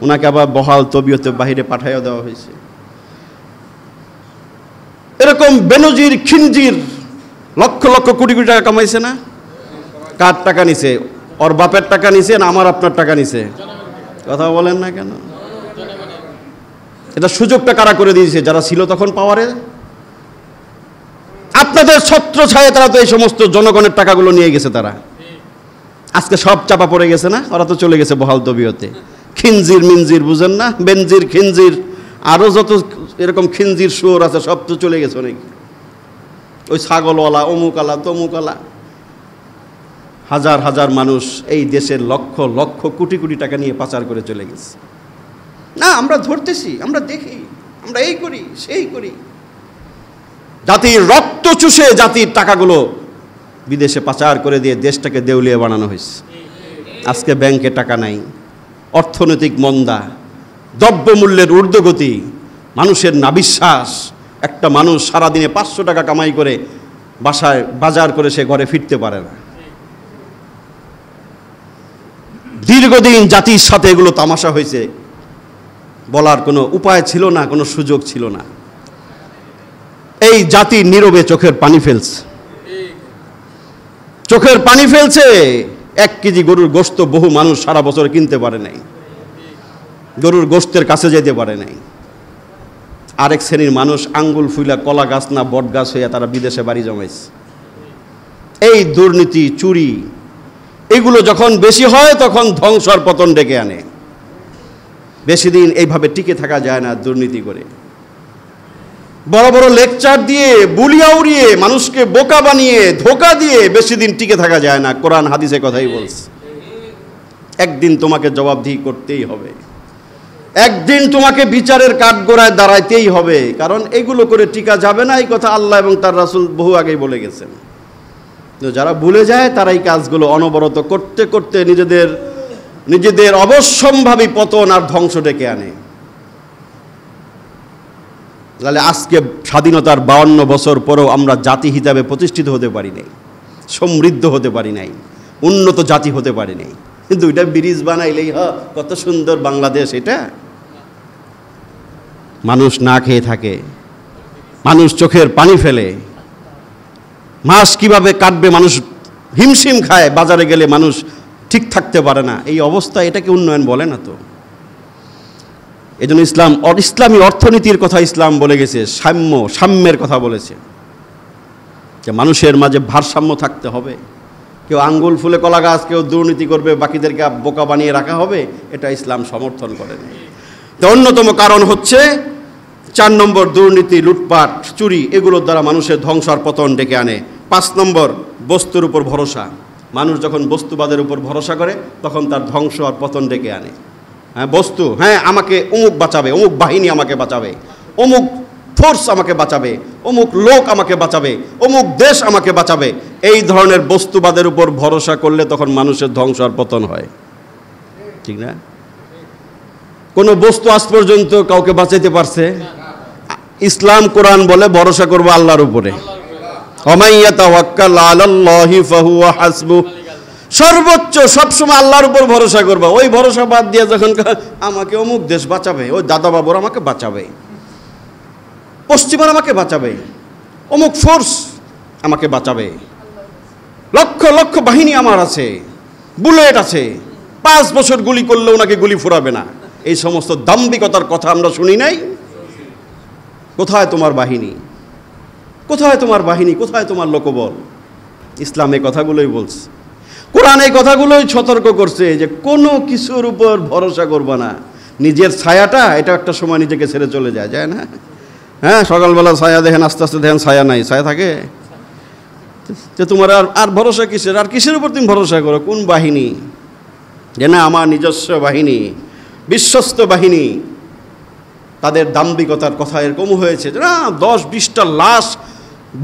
ওনাকে আবার বহাল তবিয়তে বাহিরে পাঠাইয়া দেওয়া হয়েছে। এরকম বেনজির খিনজির লক্ষ লক্ষ কোটি কোটি টাকা কামাইছে না? কার টাকা নিছে? ওর বাপের টাকা নিছে না আমার আপনার টাকা নিছে? কথা বলেন না কেন? এটা সুযোগটা কারা করে দিয়েছে? যারা ছিল তখন পাওয়ারে। আপনাদের ছত্রছায়ায় তারা তো এই সমস্ত জনগণের টাকাগুলো নিয়ে গেছে। তারা আজকে সব চাপা পড়ে গেছে না? ওরা তো চলে গেছে বহাল তবিয়তে। খিনজির মিনজির বুঝেন না, বেনজির খিনজির আরও যত এরকম খিনজির শুয়োর আছে সব তো চলে গেছে অনেক। ওই ছাগলওয়ালা, অমুকালা তমুকালা, হাজার হাজার মানুষ এই দেশের লক্ষ লক্ষ কোটি কোটি টাকা নিয়ে পাচার করে চলে গেছে। না, আমরা ধরতেছি, আমরা দেখি, আমরা এই করি সেই করি। জাতির রক্ত চুষে জাতির টাকাগুলো বিদেশে পাচার করে দিয়ে দেশটাকে দেউলিয়া বানানো হয়েছে। আজকে ব্যাংকে টাকা নাই, অর্থনৈতিক মন্দা, দ্রব্যমূল্যের ঊর্ধ্বগতি, মানুষের নাবিশ্বাস। একটা মানুষ সারাদিনে 500 টাকা কামাই করে বাসায় বাজার করে সে ঘরে ফিরতে পারে না। দীর্ঘদিন জাতির সাথে এগুলো তামাশা হয়েছে, বলার কোনো উপায় ছিল না, কোনো সুযোগ ছিল না। এই জাতি নীরবে চোখের পানি ফেলছে, চোখের পানি ফেলছে। 1 কেজি গরুর গোশত বহু মানুষ সারা বছর কিনতে পারে নাই, গরুর গোশতের কাছে যেতে পারে নাই। আরেক শ্রেণীর মানুষ আঙ্গুল ফুলা কলা গাছ না বট গাছ হইয়া তারা বিদেশে বাড়ি জমাইছে। এই দুর্নীতি, চুরি, এগুলো যখন বেশি হয় তখন ধ্বংস আর পতন ডেকে আনে। বেশি দিন এইভাবে টিকে থাকা যায় না। দুর্নীতি করে, বড় বড় লেকচার দিয়ে, বুলিয়া উড়িয়ে, মানুষকে বোকা বানিয়ে, ধোকা দিয়ে বেশি দিন টিকে থাকা যায় না। কোরআন হাদিসে কথাই বলছে, একদিন তোমাকে জবাবদিহি করতেই হবে, একদিন তোমাকে বিচারের কাঠগড়ায় দাঁড়াইতেই হবে। কারণ এগুলো করে টিকা যাবে না, এই কথা আল্লাহ এবং তার রাসূল বহু আগেই বলে গেছেন। যারা ভুলে যায় তারা এই কাজগুলো অনবরত করতে করতে নিজেদের অবশ্যম্ভাবী পতন আর ধ্বংস ডেকে আনে। তাহলে আজকে স্বাধীনতার 52 বছর পরেও আমরা জাতি হিসাবে প্রতিষ্ঠিত হতে পারি নাই, সমৃদ্ধ হতে পারি নাই, উন্নত জাতি হতে পারি নাই। কিন্তু এটা ব্রিজ বানাইলেই কত সুন্দর বাংলাদেশ। এটা মানুষ না খেয়ে থাকে, মানুষ চোখের পানি ফেলে, মাস কিভাবে কাটবে মানুষ হিমশিম খায়, বাজারে গেলে মানুষ ঠিক থাকতে পারে না। এই অবস্থা, এটাকে উন্নয়ন বলে না তো। এই জন্য ইসলামী অর্থনীতির কথা ইসলাম বলে গেছে, সাম্যের কথা বলেছে, যে মানুষের মাঝে ভারসাম্য থাকতে হবে। কেউ আঙ্গুল ফুলে কলা গাছ, কেউ দুর্নীতি করবে, বাকিদেরকে বোকা বানিয়ে রাখা হবে, এটা ইসলাম সমর্থন করে না। তো অন্যতম কারণ হচ্ছে 4 নম্বর, দুর্নীতি, লুটপাট, চুরি, এগুলোর দ্বারা মানুষের ধ্বংস আর পতন ডেকে আনে। 5 নম্বর, বস্তুর উপর ভরসা। মানুষ যখন বস্তুবাদের উপর ভরসা করে তখন তার ধ্বংস আর পতন ডেকে আনে। হ্যাঁ, বস্তু, হ্যাঁ আমাকে অমুক বাঁচাবে, অমুক বাহিনী আমাকে বাঁচাবে, অমুক ফোর্স আমাকে বাঁচাবে, অমুক লোক আমাকে বাঁচাবে, অমুক দেশ আমাকে বাঁচাবে। এই ধরনের বস্তুবাদের উপর ভরসা করলে তখন মানুষের ধ্বংস আর পতন হয়, ঠিক না? কোনো বস্তু আজ পর্যন্ত কাউকে বাঁচাইতে পারছে? ইসলাম কোরআন বলে ভরসা করবো আল্লাহর উপরে। ওমাইয়া তাওয়াক্কাল আলাল্লাহি ফাহুয়া হাসবুহ। সর্বোচ্চ সবসময় আল্লাহর উপর ভরসা করবা। ওই ভরসা বাদ দিয়ে যখন আমাকে অমুক দেশ বাঁচাবে, ওই দাদা বাবুর আমাকে বাঁচাবে, পশ্চিমার আমাকে বাঁচাবে, অমুক ফোর্স আমাকে বাঁচাবে, লক্ষ লক্ষ বাহিনী আমার আছে, বুলেট আছে, 5 বছর গুলি করলেও নাকি গুলি ফুরাবে না, এই সমস্ত দাম্ভিকতার কথা আমরা শুনি নাই? কোথায় তোমার বাহিনী? কোথায় তোমার বাহিনী? কোথায় তোমার লোকবল? ইসলাম এই কথাগুলোই বলছে, কোরআন এই কথাগুলোই সতর্ক করছে যে কোনো কিছুর উপর ভরসা করবা না। নিজের ছায়াটা, এটা একটা সময় নিজেকে ছেড়ে চলে যায় না? হ্যাঁ, সকালবেলা ছায়া দেখেন, আস্তে আস্তে দেখেন ছায়া নাই, ছায়া থাকে। যে তোমার আর ভরসা কিসের? আর কিসের উপর তুমি ভরসা করো? কোন বাহিনী? যে না আমার নিজস্ব বাহিনী, বিশ্বস্ত বাহিনী। তাদের দাম্ভিকতার কথা এরকম হয়েছে যে না 10-20টা লাশ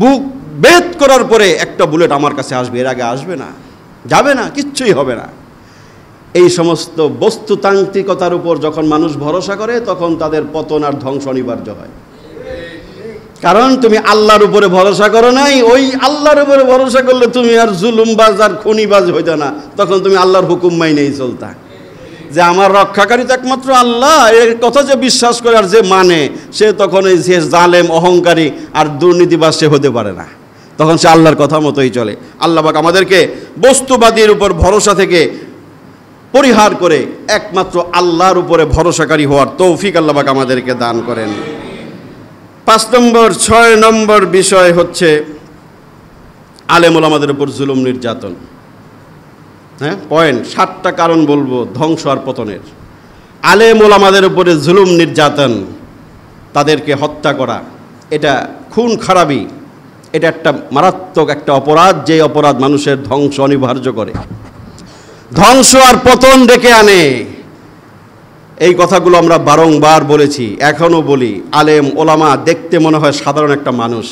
বুক বেদ করার পরে একটা বুলেট আমার কাছে আসবে, এর আগে আসবে না, যাবে না, কিচ্ছুই হবে না। এই সমস্ত বস্তুতান্ত্রিকতার উপর যখন মানুষ ভরসা করে তখন তাদের পতন আর ধ্বংস অনিবার্য হয়। কারণ তুমি আল্লাহর উপরে ভরসা করো নাই। ওই আল্লাহর উপরে ভরসা করলে তুমি আর জুলুমবাজ আর খুনিবাজ হইতো না, তখন তুমি আল্লাহর হুকুম মাইনেই চলতা, যে আমার রক্ষাকারী তো একমাত্র আল্লাহ। এর কথা যে বিশ্বাস করে আর যে মানে, সে তখন এই যে জালেম, অহংকারী আর দুর্নীতিবাজ সে হতে পারে না, তখন সে আল্লাহর কথা মতোই চলে। আল্লাহ পাক আমাদেরকে বস্তুবাদীর উপর ভরসা থেকে পরিহার করে একমাত্র আল্লাহর উপরে ভরসাকারী হওয়ার তৌফিক আল্লাহ পাক আমাদেরকে দান করেন। 5 নম্বর, 6 নম্বর বিষয় হচ্ছে আলেম ওলামাদের উপর জুলুম নির্যাতন। হ্যাঁ, পয়েন্ট 7টা কারণ বলবো ধ্বংস আর পতনের। আলেম ওলামাদের উপরে জুলুম নির্যাতন, তাদেরকে হত্যা করা, এটা খুন খারাপি, এটা একটা মারাত্মক একটা অপরাধ, যে অপরাধ মানুষের ধ্বংস অনিবার্য করে, ধ্বংস আর পতন ডেকে আনে। এই কথাগুলো আমরা বারংবার বলেছি, এখনও বলি। আলেম ওলামা দেখতে মনে হয় সাধারণ একটা মানুষ,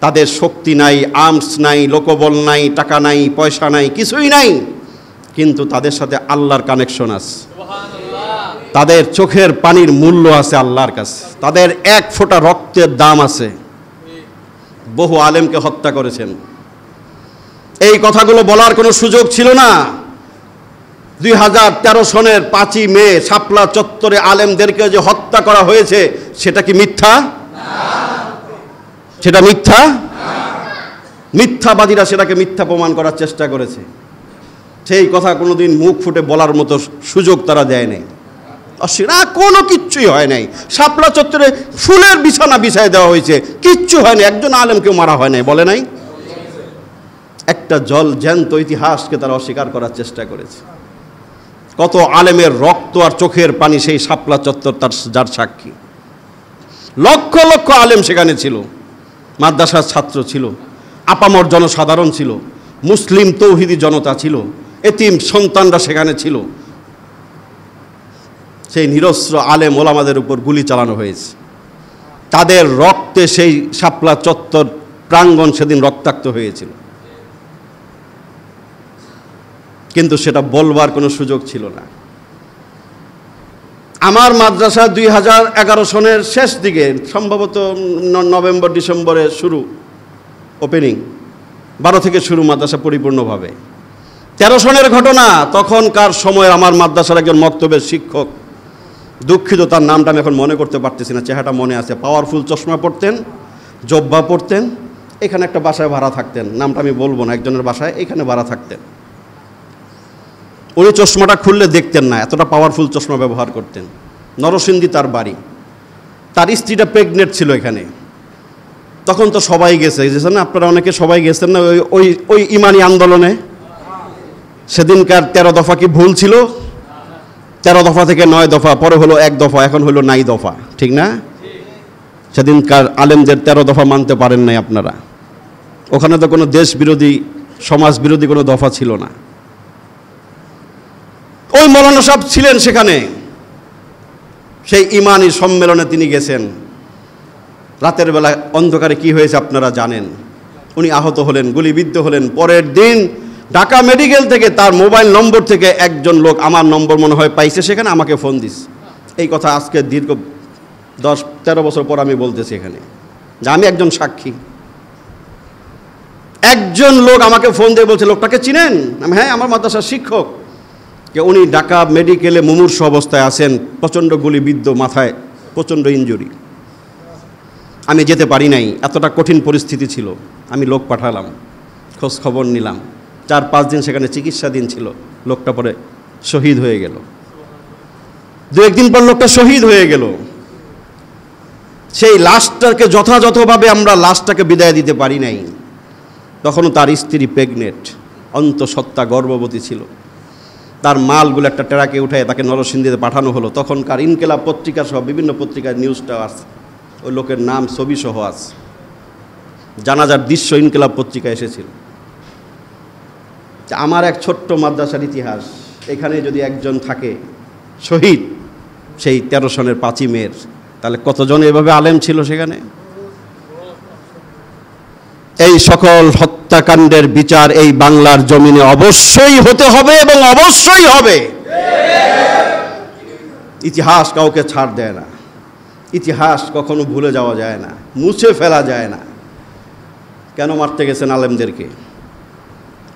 তাদের শক্তি নাই, আর্মস নাই, লোকবল নাই, টাকা নাই, পয়সা নাই, কিছুই নাই, কিন্তু তাদের সাথে আল্লাহর কানেকশন আছে, তাদের চোখের পানির মূল্য আছে আল্লাহর কাছে, তাদের এক ফোঁটা রক্তের দাম আছে। বহু আলেমকে হত্যা করেছেন। এই কথাগুলো বলার কোনো সুযোগ ছিল না। 2013 সনের 5ই মে শাপলা চত্বরে আলেমদেরকে যে হত্যা করা হয়েছে, সেটা কি মিথ্যা? সেটা মিথ্যা? মিথ্যাবাদীরা সেটাকে মিথ্যা প্রমাণ করার চেষ্টা করেছে। সেই কথা কোনোদিন মুখ ফুটে বলার মতো সুযোগ তারা দেয় নাই। না, কোনো কিচ্ছুই হয় নাই। শাপলা চত্বরে ফুলের বিছানা বিছায় দেওয়া হয়েছে, কিচ্ছু হয় নাই, একজন আলেমকেও মারা হয় নাই, বলে নাই? একটা জল জ্যান্ত ইতিহাসকে তারা অস্বীকার করার চেষ্টা করেছে। কত আলেমের রক্ত আর চোখের পানি সেই শাপলা চত্বর তার যার সাক্ষী। লক্ষ লক্ষ আলেম সেখানে ছিল, মাদ্রাসার ছাত্র ছিল, আপামর জনসাধারণ ছিল, মুসলিম তৌহিদি জনতা ছিল, এতিম সন্তানরা সেখানে ছিল। সেই নিরস্ত্র আলেম ওলামাদের উপর গুলি চালানো হয়েছে, তাদের রক্তে সেই শাপলা চত্বর প্রাঙ্গণ সেদিন রক্তাক্ত হয়েছিল, কিন্তু সেটা বলবার কোনো সুযোগ ছিল না। আমার মাদ্রাসা 2011 সনের শেষ দিকে, সম্ভবত নভেম্বর ডিসেম্বরে শুরু ওপেনিং, 12 থেকে শুরু মাদ্রাসা পরিপূর্ণভাবে। 13 সনের ঘটনা। তখনকার সময় আমার মাদ্রাসার একজন মক্তবের শিক্ষক, দুঃখিত তার নামটা আমি এখন মনে করতে পারতেছি না, চেহারাটা মনে আছে, পাওয়ারফুল চশমা পরতেন, জব্বা পরতেন, এখানে একটা বাসায় ভাড়া থাকতেন, নামটা আমি বলবো না, একজনের বাসায় এখানে ভাড়া থাকতেন। উনি চশমাটা খুললে দেখতেন না, এতটা পাওয়ারফুল চশমা ব্যবহার করতেন। নরসিংদী তার বাড়ি, তার স্ত্রীটা প্রেগনেন্ট ছিল এখানে। তখন তো সবাই গেছেন না, আপনারা অনেকে সবাই গেছেন না ওই ইমানি আন্দোলনে। সেদিনকার 13 দফা কি ভুল ছিল? 13 দফা থেকে 9 দফা, পরে হলো 1 দফা, এখন হলো 9 দফা, ঠিক না? সেদিনকার আলেমদের 13 দফা মানতে পারেন নাই আপনারা। ওখানে তো কোনো দেশ বিরোধী, সমাজ বিরোধী কোনো দফা ছিল না। ওই মৌলানা সাহেব ছিলেন সেখানে, সেই ইমানি সম্মেলনে তিনি গেছেন। রাতের বেলা অন্ধকারে কি হয়েছে আপনারা জানেন। উনি আহত হলেন, গুলিবিদ্ধ হলেন। পরের দিন ঢাকা মেডিকেল থেকে তার মোবাইল নম্বর থেকে একজন লোক, আমার নম্বর মনে হয় পাইছে সেখানে, আমাকে ফোন দিস। এই কথা আজকে দীর্ঘ 10-13 বছর পর আমি বলতেছি এখানে, যে আমি একজন সাক্ষী। একজন লোক আমাকে ফোন দিয়ে বলছে, লোকটাকে চিনেন? আমি হ্যাঁ, আমার মাদ্রাসার শিক্ষক। উনি ঢাকা মেডিকেলে মুমূর্ষ অবস্থায় আছেন, প্রচণ্ড গুলিবিদ্ধ, মাথায় প্রচণ্ড ইনজুরি। আমি যেতে পারি নাই, এতটা কঠিন পরিস্থিতি ছিল। আমি লোক পাঠালাম, খোঁজ খবর নিলাম। 4-5 দিন সেখানে চিকিৎসাধীন ছিল। লোকটা পরে শহীদ হয়ে গেল। 2-1 দিন পর লোকটা শহীদ হয়ে গেল। সেই লাশটাকে যথাযথভাবে আমরা লাশটাকে বিদায় দিতে পারি নাই। তখনও তার স্ত্রী প্রেগনেন্ট, অন্তঃসত্ত্বা গর্ভবতী ছিল। তার মালগুলো একটা ট্রাকে উঠায় তাকে নরসিংদীতে পাঠানো হলো। তখনকার ইনকেলাব পত্রিকা সহ বিভিন্ন পত্রিকার নিউজটা আছে, ওই লোকের নাম ছবি সহ আছে। জানাজার দৃশ্য ইনকেলাব পত্রিকা এসেছিল। আমার এক ছোট্ট মাদ্রাসার ইতিহাস, এখানে যদি একজন থাকে শহীদ সেই 13 সনের 5ই মের, তাহলে কতজন এভাবে আলেম ছিল সেখানে? এই সকল হত্যাকাণ্ডের বিচার এই বাংলার জমিনে অবশ্যই হতে হবে এবং অবশ্যই হবে। ইতিহাস কাউকে ছাড় দেয় না, ইতিহাস কখনো ভুলে যাওয়া যায় না, মুছে ফেলা যায় না। কেন মারতে গেছেন আলেমদেরকে?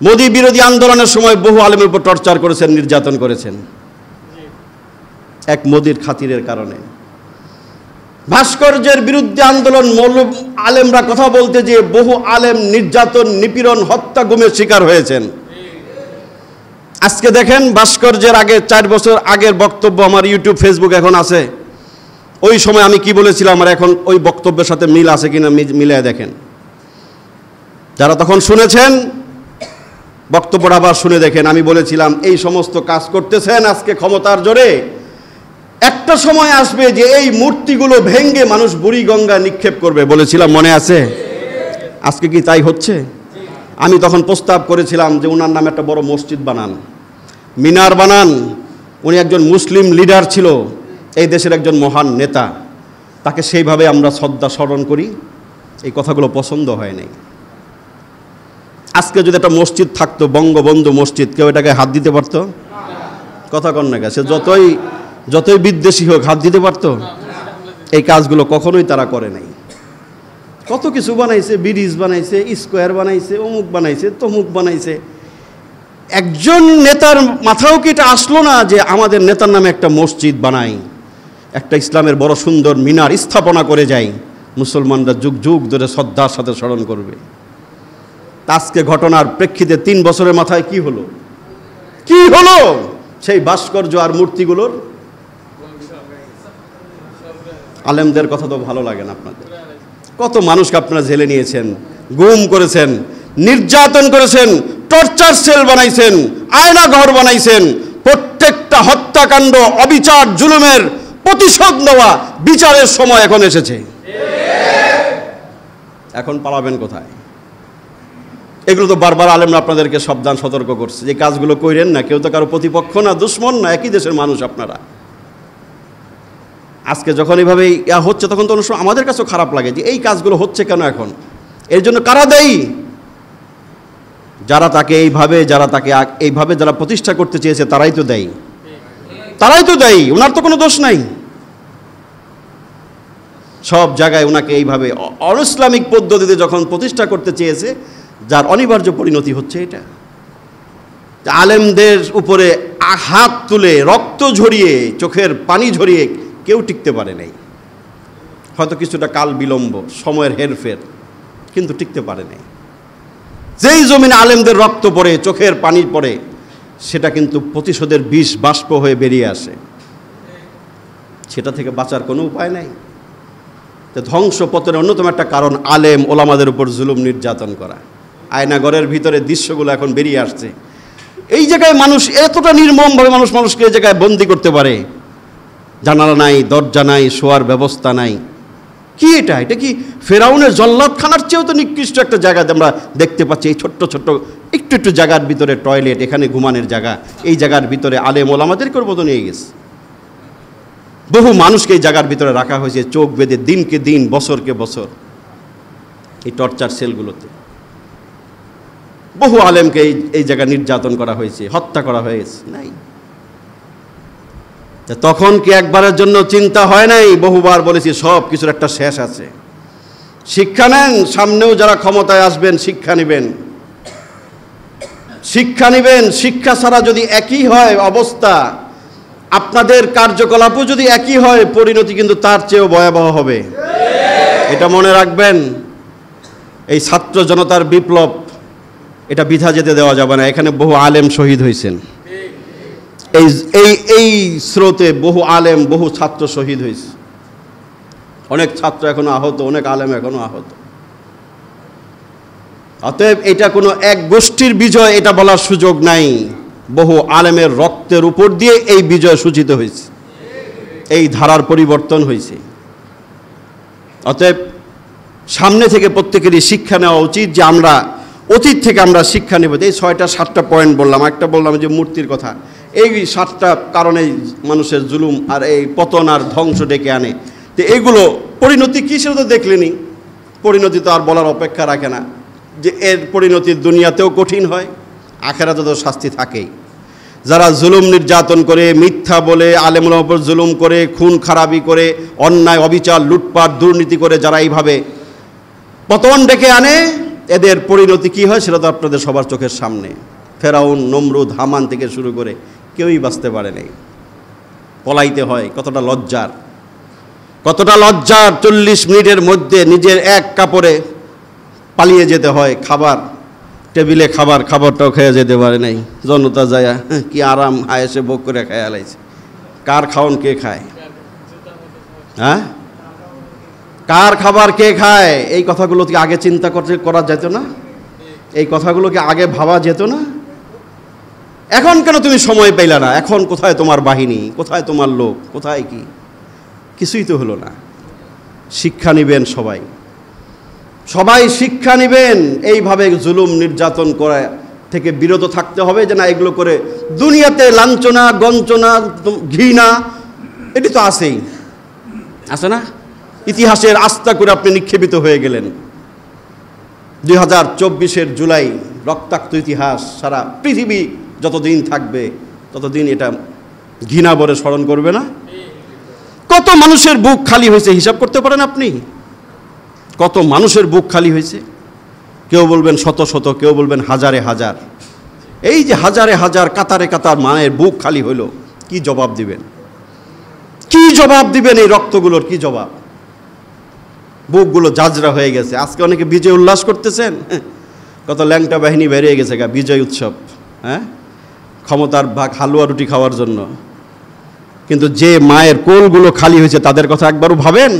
মোদি বিরোধী আন্দোলনের সময় বহু আলেমের উপর টর্চার করেছেন, নির্যাতন করেছেন, এক মোদির খাতিরের কারণে। ভাস্কর্যের বিরুদ্ধে আন্দোলন, আলেমরা কথা বলতে যে বহু আলেম নির্যাতন, নিপীড়ন, হত্যা, গুমের শিকার হয়েছেন। আজকে দেখেন, ভাস্কর্যের আগে 4 বছর আগের বক্তব্য আমার ইউটিউব, ফেসবুক এখন আছে। ওই সময় আমি কি বলেছিলাম আর এখন ওই বক্তব্যের সাথে মিল আছে কিনা মিলিয়ে দেখেন। যারা তখন শুনেছেন বক্তব্যটা আবার শুনে দেখেন। আমি বলেছিলাম এই সমস্ত কাজ করতেছেন আজকে ক্ষমতার জোরে, একটা সময় আসবে যে এই মূর্তিগুলো ভেঙ্গে মানুষ বুড়িগঙ্গা নিক্ষেপ করবে, বলেছিলাম, মনে আছে? আজকে কি তাই হচ্ছে? আমি তখন প্রস্তাব করেছিলাম যে ওনার নামে একটা বড় মসজিদ বানান, মিনার বানান। উনি একজন মুসলিম লিডার ছিল, এই দেশের একজন মহান নেতা, তাকে সেইভাবে আমরা শ্রদ্ধা স্মরণ করি। এই কথাগুলো পছন্দ হয় নাই। আজকে যদি একটা মসজিদ থাকতো, বঙ্গবন্ধু মসজিদ, কেউ এটাকে হাত দিতে পারতো? কথা কন না, সে যতই বিদ্বেষী হোক হাত দিতে পারতো? এই কাজগুলো কখনোই তারা করে নাই। কত কিছু বানাইছে, ব্রিজ বানাইছে, স্কোয়ার বানাইছে, অমুক বানাইছে, তমুক বানাইছে। একজন নেতার মাথাও কি এটা আসলো না যে আমাদের নেতার নামে একটা মসজিদ বানাই, একটা ইসলামের বড় সুন্দর মিনার স্থাপনা করে যাই, মুসলমানরা যুগ যুগ ধরে শ্রদ্ধার সাথে স্মরণ করবে। আজকে ঘটনার প্রেক্ষিতে 3 বছরের মাথায় কি হলো? কি হলো সেই ভাস্কর্য আর মূর্তিগুলোর? আলেমদের কথা তো ভালো লাগে না আপনাদের। কত মানুষকে আপনারা জেলে নিয়েছেন, গুম করেছেন, নির্যাতন করেছেন, টর্চার সেল বানাইছেন, আয়না ঘর বানাইছেন। প্রত্যেকটা হত্যাকাণ্ড, অবিচার, জুলুমের প্রতিশোধ নেওয়া বিচারের সময় এখন এসেছে। এখন পালাবেন কোথায়? এগুলো তো বারবার আলেমরা আপনাদেরকে সাবধান সতর্ক করছে যে কাজগুলো কইরেন না। কেউ তো কারো প্রতিপক্ষ না, দুশ্মন না, একই দেশের মানুষ আপনারা। আজকে যখন এইভাবে হচ্ছে তখন তো অনেক সময় আমাদের কাছেও খারাপ লাগে যে এই কাজগুলো হচ্ছে কেন এখন? এর জন্য কারা দায়ী? যারা তাকে এইভাবে যারা প্রতিষ্ঠা করতে চেয়েছে তারাই তো দায়ী। ওনার তো কোনো দোষ নাই। সব জায়গায় ওনাকে এইভাবে অনইসলামিক পদ্ধতিতে যখন প্রতিষ্ঠা করতে চেয়েছে, যার অনিবার্য পরিণতি হচ্ছে এটা। আলেমদের উপরে হাত তুলে, রক্ত ঝরিয়ে, চোখের পানি ঝরিয়ে কেউ টিকতে পারে নাই। হয়তো কিছুটা কাল বিলম্ব, সময়ের হেরফের, কিন্তু টিকতে পারে নাই। যেই জমিনে আলেমদের রক্ত পড়ে, চোখের পানি পড়ে, সেটা কিন্তু প্রতিশোধের বিষ বাষ্প হয়ে বেরিয়ে আসে। সেটা থেকে বাঁচার কোনো উপায় নাই। ধ্বংস পতনের অন্যতম একটা কারণ আলেম ওলামাদের উপর জুলুম নির্যাতন করা। আয়নাঘরের ভিতরে দৃশ্যগুলো এখন বেরিয়ে আসছে। এই জায়গায় মানুষ এতটা নির্মমভাবে মানুষকে এই জায়গায় বন্দি করতে পারে, জানালা নাই, দরজা নাই, শোয়ার ব্যবস্থা নাই। কি এটা কি ফেরাউনের জল্লাদখানার চেয়েও তো নিকৃষ্ট একটা জায়গাতে আমরা দেখতে পাচ্ছি। এই ছোট্ট একটু জায়গার ভিতরে টয়লেট, এখানে ঘুমানোর জায়গা, এই জায়গার ভিতরে আলেম ওলামাদেরকে ওর মতো নিয়ে গেছে। বহু মানুষকে এই জায়গার ভিতরে রাখা হয়েছে চোখ বেঁধে, দিনকে দিন, বছরকে বছর, এই টর্চার সেলগুলোতে। বহু আলেমকে এই জায়গায় নির্যাতন করা হয়েছে, হত্যা করা হয়েছে। নাই, তখন কি একবারের জন্য চিন্তা হয় নাই? বহুবার বলেছি সব কিছুর একটা শেষ আছে। শিক্ষা নেন, সামনেও যারা ক্ষমতায় আসবেন শিক্ষা নেবেন। শিক্ষা ছাড়া যদি একই হয় অবস্থা, আপনাদের কার্যকলাপও যদি একই হয়, পরিণতি কিন্তু তার চেয়েও ভয়াবহ হবে। এটা মনে রাখবেন। এই ছাত্র জনতার বিপ্লব, এটা বৃথা যেতে দেওয়া যাবে না। এখানে বহু আলেম শহীদ হয়েছেন। এই স্রোতে বহু আলেম, বহু ছাত্র শহীদ হয়েছে। অনেক ছাত্র এখনো আহত, অনেক আলেম এখনো আহত। অতএব এটা কোনো এক গোষ্ঠীর বিজয় এটা বলার সুযোগ নাই। বহু আলেমের রক্তের উপর দিয়ে এই বিজয় সূচিত হয়েছে, এই ধারার পরিবর্তন হয়েছে। অতএব সামনে থেকে প্রত্যেকেরই শিক্ষা নেওয়া উচিত যে আমরা অতীত থেকে আমরা শিক্ষা নেব। এই 6-7টা পয়েন্ট বললাম। একটা বললাম যে মূর্তির কথা। এই 7টা কারণে মানুষের জুলুম আর এই পতন আর ধ্বংস ডেকে আনে। তো এইগুলো পরিণতি কী সেটা তো দেখলেনি। পরিণতি তো আর বলার অপেক্ষা রাখে না, যে এর পরিণতি দুনিয়াতেও কঠিন হয়, আখেরাতে তো শাস্তি থাকেই। যারা জুলুম নির্যাতন করে, মিথ্যা বলে, আলেমুল উপর জুলুম করে, খুন খারাপি করে, অন্যায় অবিচার, লুটপাট, দুর্নীতি করে যারা এইভাবে পতন ডেকে আনে, এদের পরিণতি কী হয় সেটা তো আপনাদের সবার চোখের সামনে। ফেরাউন, নমরুদ, হামান থেকে শুরু করে কেউই বাঁচতে পারে নাই। পলাইতে হয়। কতটা লজ্জার 40 মিনিটের মধ্যে নিজের এক কাপড়ে পালিয়ে যেতে হয়। টেবিলে খাবারটাও খেয়ে যেতে পারে নাই। জনতা যায় কি আরাম আয়েসে ভোগ করে খায় আলাইছে। কার খাওন কে খায়? হ্যাঁ, কার খাবার কে খায়? এই কথাগুলো কি আগে চিন্তা করা যেত না? এই কথাগুলোকে আগে ভাবা যেত না? এখন কেন তুমি সময় পেলে না? এখন কোথায় তোমার বাহিনী, কোথায় তোমার লোক, কোথায় কি? কিছুই তো হলো না। শিক্ষা নিবেন সবাই, সবাই শিক্ষা নিবেন। এইভাবে জুলুম নির্যাতন করা থেকে বিরত থাকতে হবে, যে না এগুলো করে দুনিয়াতে লাঞ্ছনা, গঞ্চনা, ঘৃণা এটি তো আছেই, আছে না? ইতিহাসের আস্থা করে আপনি নিক্ষেপিত হয়ে গেলেন। 2024 জুলাই রক্তাক্ত ইতিহাস, সারা পৃথিবী যতদিন থাকবে ততদিন এটা ঘৃণা ভরে স্মরণ করবে না? কত মানুষের বুক খালি হয়েছে হিসাব করতে পারেন আপনি? কত মানুষের বুক খালি হয়েছে? কেউ বলবেন শত শত, কেউ বলবেন হাজারে হাজার। এই যে হাজারে হাজার, কাতারে কাতার মায়ের বুক খালি হইল, কি জবাব দিবেন? কি জবাব দিবেন এই রক্তগুলোর? কি জবাব? বুকগুলো জাজরা হয়ে গেছে। আজকে অনেকে বিজয় উল্লাস করতেছেন, কত ল্যাংটা বাহিনী বেরিয়ে গেছে গা বিজয় উৎসব, হ্যাঁ, ক্ষমতার ভাগ হালুয়া রুটি খাওয়ার জন্য। কিন্তু যে মায়ের কোলগুলো খালি হয়েছে তাদের কথা একবারও ভাবেন?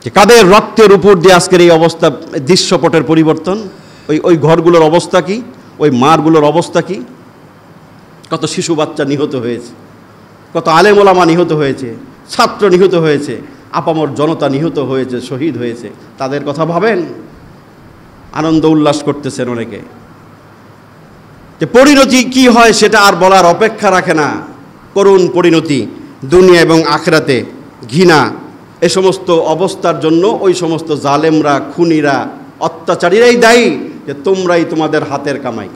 যে কাদের রক্তের উপর দিয়ে আজকের এই অবস্থা, দৃশ্যপটের পরিবর্তন। ওই ঘরগুলোর অবস্থা কি? ওই মারগুলোর অবস্থা কি? কত শিশু বাচ্চা নিহত হয়েছে, কত আলেম ওলামা নিহত হয়েছে, ছাত্র নিহত হয়েছে, আপামর জনতা নিহত হয়েছে, শহীদ হয়েছে। তাদের কথা ভাবেন? আনন্দ উল্লাস করতেছেন অনেকে। যে পরিণতি কি হয় সেটা আর বলার অপেক্ষা রাখে না। করুণ পরিণতি দুনিয়া এবং আখিরাতে। ঘৃণা, এ সমস্ত অবস্থার জন্য ওই সমস্ত জালেমরা, খুনিরা, অত্যাচারীরাই দায়ী, যে তোমরাই তোমাদের হাতের কামাই,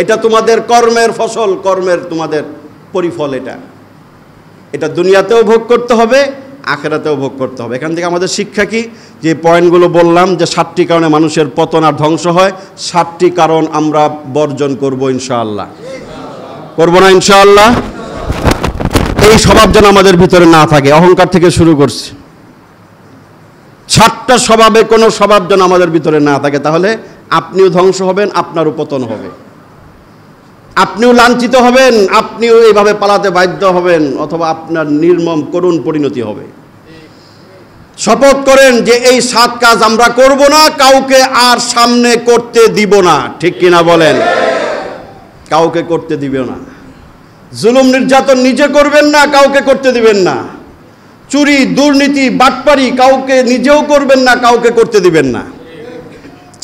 এটা তোমাদের কর্মের ফসল, কর্মের তোমাদের পরিফল। এটা দুনিয়াতেও ভোগ করতে হবে, আখিরাতেও ভোগ করতে হবে। এখান থেকে আমাদের শিক্ষা কি? যে পয়েন্টগুলো বললাম, যে 7টি কারণে মানুষের পতন আর ধ্বংস হয়, 7টি কারণ আমরা বর্জন করব ইনশাআল্লাহ। করব না ইনশাআল্লাহ? এই স্বভাব যেন আমাদের ভিতরে না থাকে। অহংকার থেকে শুরু করছি, 7টা স্বভাবে কোনো স্বভাব যেন আমাদের ভিতরে না থাকে। তাহলে আপনিও ধ্বংস হবেন, আপনারও পতন হবে, আপনিও লাঞ্ছিত হবেন, আপনিও এইভাবে পালাতে বাধ্য হবেন, অথবা আপনার নির্মম করুণ পরিণতি হবে। শপথ করেন যে এই 7 কাজ আমরা করব না, কাউকে আর সামনে করতে দিব না। ঠিক কিনা বলেন? কাউকে করতে দিবে না। জুলুম নির্যাতন নিজে করবেন না, কাউকে করতে দিবেন না। চুরি, দুর্নীতি, বাটপারি কাউকে নিজেও করবেন না, কাউকে করতে দিবেন না।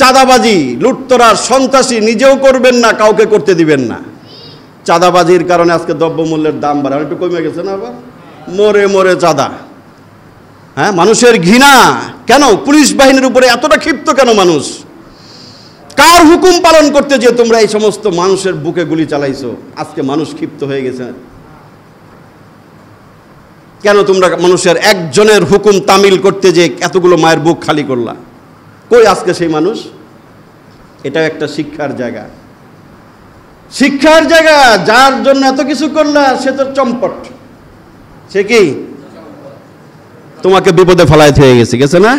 চাঁদাবাজি, লুটতরার, সন্ত্রাসী নিজেও করবেন না, কাউকে করতে দিবেন না। চাঁদাবাজির কারণে আজকে দ্রব্যমূল্যের দাম বাড়ে, একটু কমে গেছে না? আবার মরে মরে চাঁদা। হ্যাঁ, মানুষের ঘৃণা কেন? পুলিশ বাহিনীর উপরে এতটা ক্ষিপ্ত কেন মানুষ? কার হুকুম পালন করতে যে তোমরা এই সমস্ত মানুষের বুকে গুলি চালাইছো? আজকে মানুষ ক্ষিপ্ত হয়ে গেছে। কেন তোমরা মানুষের একজনের হুকুম তামিল করতে যে এতগুলো মায়ের বুক খালি করলা? কই আজকে সেই মানুষ? এটা একটা শিক্ষার জায়গা, শিক্ষার জায়গা। যার জন্য এত কিছু করলা সে তো চম্পট। সে কি তোমাকে বিপদে ফেলাইতে হয়ে গেছে না?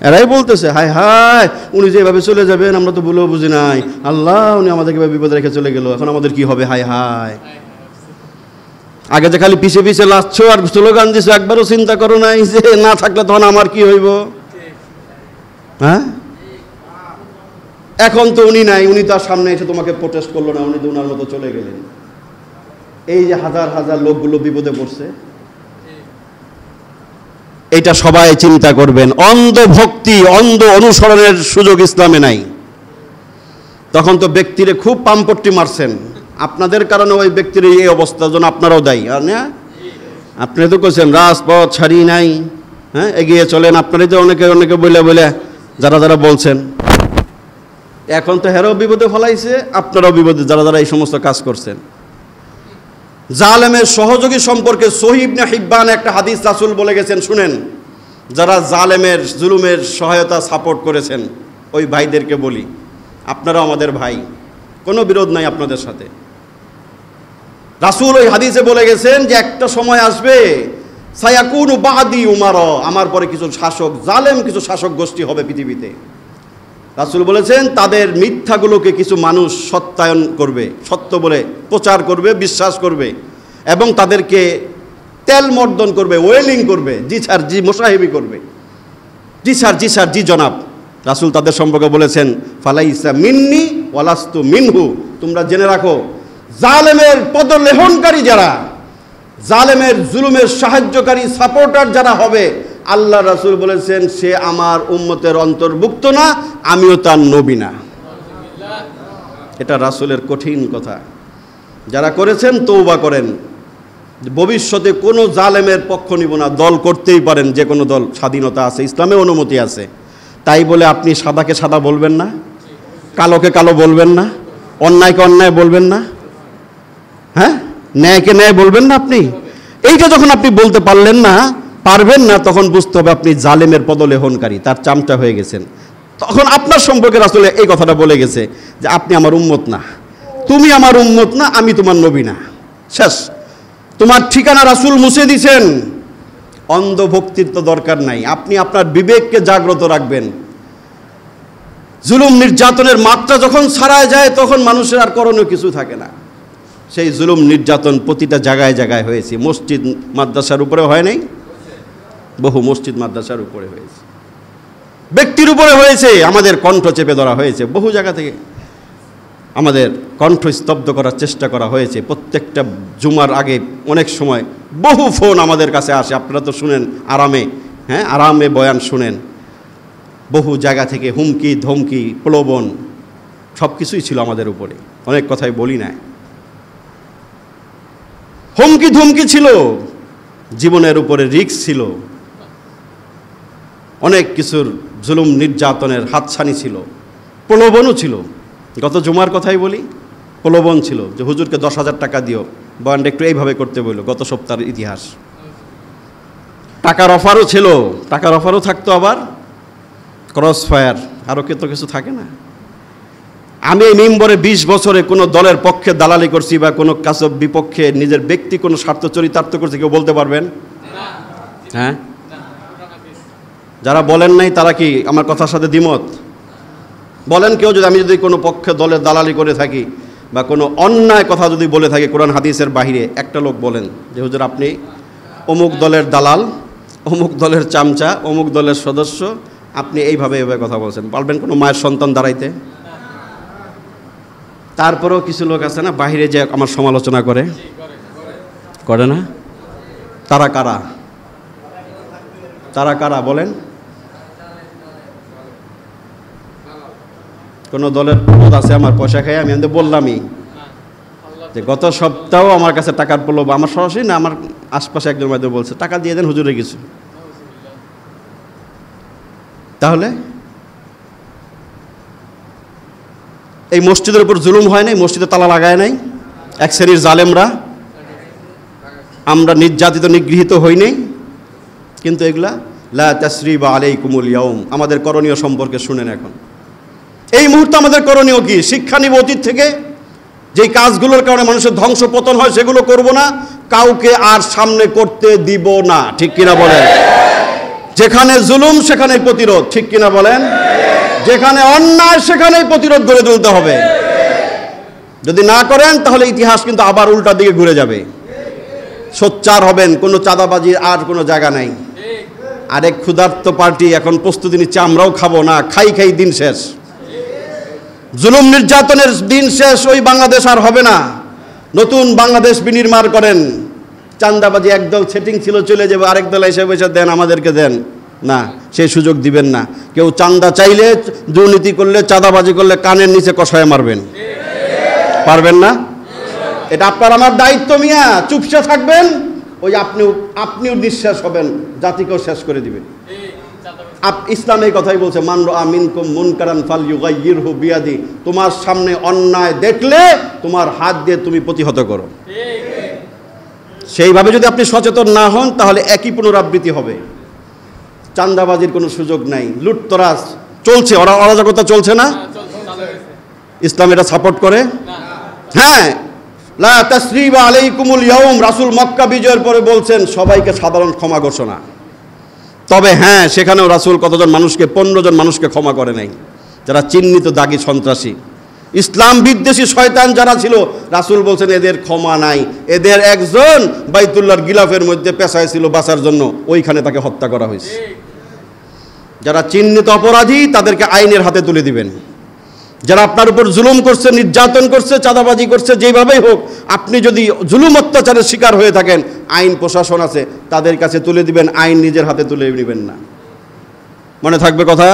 এরাই বলতেছে হায় হায়, উনি যেভাবে চলে যাবেন আমরা তো বলেও বুঝি নাই, আল্লাহ উনি আমাদেরকে বিপদে রেখে চলে গেল, এখন আমাদের কি হবে? হায় হায়। আগে যে খালি পিছে পিছে লাচ্ছো আর স্লোগান দিছো, একবারও চিন্তা করো নাই যে না থাকলে তখন আমার কি হইব? হ্যাঁ, এখন তো উনি নাই, উনি তার সামনে এসে তোমাকে প্রোটেস্ট করলো না, উনি তো উনার মতো চলে গেলেন। এই যে হাজার হাজার লোকগুলো বিপদে পড়ছে, এটা সবাই চিন্তা করবেন। অন্ধ ভক্তি, অন্ধ অনুসরণের সুযোগ ইসলামে নাই। তখন তো ব্যক্তিরে খুব পাম্পট্টি মারছেন, আপনাদের কারণে ওই ব্যক্তির এই অবস্থার জন্য আপনারাও দায়ী। আর না, আপনি তো কইছেন রাজপথ ছাড়ি নাই, হ্যাঁ এগিয়ে চলেন, আপনারাই তো অনেকে অনেকে বলে বলে যারা যারা বলছেন। এখন তো হেরাও বিপদে ফলাইছে, আপনারাও বিপদে, যারা যারা এই সমস্ত কাজ করছেন। জালেমের সহযোগী সম্পর্কে সহিহ ইবনে হিব্বান একটা হাদিস রাসূল বলে গেছেন, শুনেন। যারা জালেমের, জুলুমের সহায়তা, সাপোর্ট করেছেন, ওই ভাইদেরকে বলি আপনারাও আমাদের ভাই, কোনো বিরোধ নাই আপনাদের সাথে। রাসূল ওই হাদিসে বলে গেছেন যে একটা সময় আসবে, সায়াকুনু বাদি উমারা, আমার পরে কিছু শাসক, জালেম কিছু শাসক গোষ্ঠী হবে পৃথিবীতে। রাসূল বলেছেন তাদের মিথ্যাগুলোকে কিছু মানুষ সত্যায়ন করবে, সত্য বলে প্রচার করবে, বিশ্বাস করবে, এবং তাদেরকে তেল মর্দন করবে, ওয়েলিং করবে, জি স্যার জি মোসাহেবি করবে, জি স্যার জি স্যার জি জনাব, রাসূল তাদের সম্পর্কে বলেছেন, ফালাইসা মিন্নি ওয়ালাস্তু মিনহু। তোমরা জেনে রাখো, জালেমের পদলেহনকারী যারা, জালেমের জুলুমের সাহায্যকারী সাপোর্টার যারা হবে, আল্লাহ রাসূল বলেছেন সে আমার উম্মতের অন্তর্ভুক্ত না, আমিও তার নবী না। এটা রাসূলের কঠিন কথা। যারা করেছেন তওবা করেন, ভবিষ্যতে কোনো জালেমের পক্ষ নিব না। দল করতেই পারেন, যে কোনো দল, স্বাধীনতা আছে, ইসলামে অনুমতি আছে। তাই বলে আপনি সাদাকে সাদা বলবেন না, কালোকে কালো বলবেন না, অন্যায়কে অন্যায় বলবেন না, হ্যাঁ, ন্যায়কে ন্যায় বলবেন না। আপনি এইটা যখন আপনি বলতে পারবেন না, তখন বুঝতে হবে আপনি জালেমের পদলেহনকারী, তার চামচা হয়ে গেছেন। তখন আপনার সম্পর্কে রাসূল এই কথাটা বলে গেছে যে আপনি আমার উম্মত না, তুমি আমার উম্মত না, আমি তোমার নবী না। শেষ। তোমার ঠিকানা রাসূল মুছে দিয়েছেন। অন্ধভক্তির তো দরকার নাই। আপনি আপনার বিবেককে জাগ্রত রাখবেন। জুলুম নির্যাতনের মাত্রা যখন ছাড়ায় যায়, তখন মানুষের আর করণীয় কিছু থাকে না। সেই জুলুম নির্যাতন প্রতিটা জায়গায় জায়গায় হয়েছে। মসজিদ মাদ্রাসার উপরে হয় নাই, বহু মসজিদ মাদ্রাসার উপরে হয়েছে, ব্যক্তির উপরে হয়েছে, আমাদের কণ্ঠ চেপে ধরা হয়েছে, বহু জায়গা থেকে আমাদের কণ্ঠ স্তব্ধ করার চেষ্টা করা হয়েছে। প্রত্যেকটা জুমার আগে অনেক সময় বহু ফোন আমাদের কাছে আসে, আপনারা তো শুনেন আরামে, হ্যাঁ, আরামে বয়ান শুনেন। বহু জায়গা থেকে হুমকি ধমকি প্রলোভন সব কিছুই ছিল আমাদের উপরে। অনেক কথাই বলি না, হুমকি ধমকি ছিল, জীবনের উপরে রিস্ক ছিল, অনেক কিছুর জুলুম নির্যাতনের হাতছানি ছিল, প্রলোভনও ছিল। গত জুমার কথাই বলি, প্রলোভন ছিল যে হুজুরকে 10,000 টাকা দিও, বয়ানটা একটু এইভাবে করতে বলল, গত সপ্তাহের ইতিহাস। টাকার অফারও ছিল, টাকার অফারও থাকতো, আবার ক্রস ফায়ার, আরও কত কিছু থাকে না। আমি এই মিম্বরে 20 বছরে কোনো দলের পক্ষে দালালি করছি বা কোনো কাজের বিপক্ষে নিজের ব্যক্তি কোনো স্বার্থ চরিতার্থ করছি, কেউ বলতে পারবেন? হ্যাঁ, যারা বলেন নাই তারা কি আমার কথার সাথে দ্বিমত? বলেন কেউ, যদি আমি যদি কোনো পক্ষে দলের দালালি করে থাকি বা কোনো অন্যায় কথা যদি বলে থাকি কোরআন হাদিসের বাহিরে, একটা লোক বলেন যে হুজুর আপনি অমুক দলের দালাল, অমুক দলের চামচা, অমুক দলের সদস্য, আপনি এইভাবে এইভাবে কথা বলছেন। পারবেন কোনো মায়ের সন্তান দাঁড়াইতে? তারপরেও কিছু লোক আছে না, বাহিরে যে আমার সমালোচনা করে না? তারা কারা? তারা কারা বলেন? কোন দলের প্রলোভ আছে আমার পয়সা খাই? আমি বললামই যে গত সপ্তাহ আমার কাছে টাকার প্রলোভ, আমার সরাসরি না, আমার আশপাশে একজন মাধ্যমে বলছে টাকা দিয়ে দেন হুজুরে কিছু। তাহলে এই মসজিদের উপর জুলুম হয় নাই? মসজিদে তালা লাগায় নাই এক শ্রেণীর জালেমরা? আমরা নির্যাতিত নিগৃহীত হই নাই? কিন্তু এগুলা লা তাসরিবা আলাইকুমুল ইয়াউম। আমাদের করণীয় সম্পর্কে শুনেন এখন। এই মুহূর্তে আমাদের করণীয় কি? শিক্ষা নিব অতীত থেকে, যেই কাজগুলোর কারণে মানুষের ধ্বংস পতন হয় সেগুলো করব না, কাউকে আর সামনে করতে দিব না। ঠিক কিনা বলেন? যেখানে জুলুম সেখানেই প্রতিরোধ। ঠিক কিনা বলেন? যেখানে অন্যায় সেখানেই প্রতিরোধ গড়ে তুলতে হবে। যদি না করেন তাহলে ইতিহাস কিন্তু আবার উল্টা দিকে ঘুরে যাবে। সোচ্চার হবেন, কোনো চাঁদাবাজির আর কোনো জায়গা নাই। আরেক ক্ষুধার্ত পার্টি এখন প্রস্তুতি নিচ্ছে আমরাও খাবো না, খাই খাই দিন শেষ। জুলুম নির্যাতনের দিন শেষ, ওই বাংলাদেশ আর হবে না। নতুন বাংলাদেশ বিনির্মাণ করেন। চাঁদাবাজি একদল সেটিং ছিল চলে যাবে, আরেক দল এসে বসে দেন আমাদেরকে দেন না, সেই সুযোগ দিবেন না। কেউ চাঁদা চাইলে, দুর্নীতি করলে, চাঁদাবাজি করলে কানের নিচে কষায় মারবেন, পারবেন না? এটা আপনার আমার দায়িত্ব মিয়া। চুপসে থাকবেন, ওই আপনিও নিঃশ্বাস হবেন, জাতিকেও শেষ করে দিবেন। ইসলাম এই কথাই বলছে, মান রাআ মিনকুম মুনকারান ফালইউগাইয়িরহু বিয়াদি। তোমার সামনে অন্যায় দেখলে তোমার হাত দিয়ে তুমি প্রতিহত করো। সেইভাবে যদি আপনি সচেতন না হন তাহলে একই পুনরাবৃত্তি হবে। চাঁদাবাজির কোনো সুযোগ নাই, লুটতরাজ চলছে, অরাজকতা চলছে না? ইসলাম এটা সাপোর্ট করে? হ্যাঁ, লা তাসরিবা আলাইকুমুল ইয়াউম। রাসূল মক্কা বিজয়ের পরে বলছেন সবাইকে সাধারণ ক্ষমা ঘোষণা। তবে হ্যাঁ, সেখানেও রাসূল কতজন মানুষকে, 15 জন মানুষকে ক্ষমা করে নাই, যারা চিহ্নিত দাগী সন্ত্রাসী, ইসলাম বিদ্বেষী শয়তান যারা ছিল। রাসূল বলছেন এদের ক্ষমা নাই। এদের একজন বাইতুল্লাহর গিলাফের মধ্যে পেঁচায় ছিল বাঁচার জন্য, ওইখানে তাকে হত্যা করা হয়েছে। যারা চিহ্নিত অপরাধী তাদেরকে আইনের হাতে তুলে দিবেন। যারা আপনার উপর জুলুম করছে, নির্যাতন করছে, চাঁদাবাজি করছে, যেভাবেই হোক, আপনি যদি জুলুম অত্যাচারের শিকার হয়ে থাকেন, আইন প্রশাসন আছে, তাদের কাছে তুলে দিবেন, আইন নিজের হাতে তুলে নেবেন না। মনে থাকবে কথা?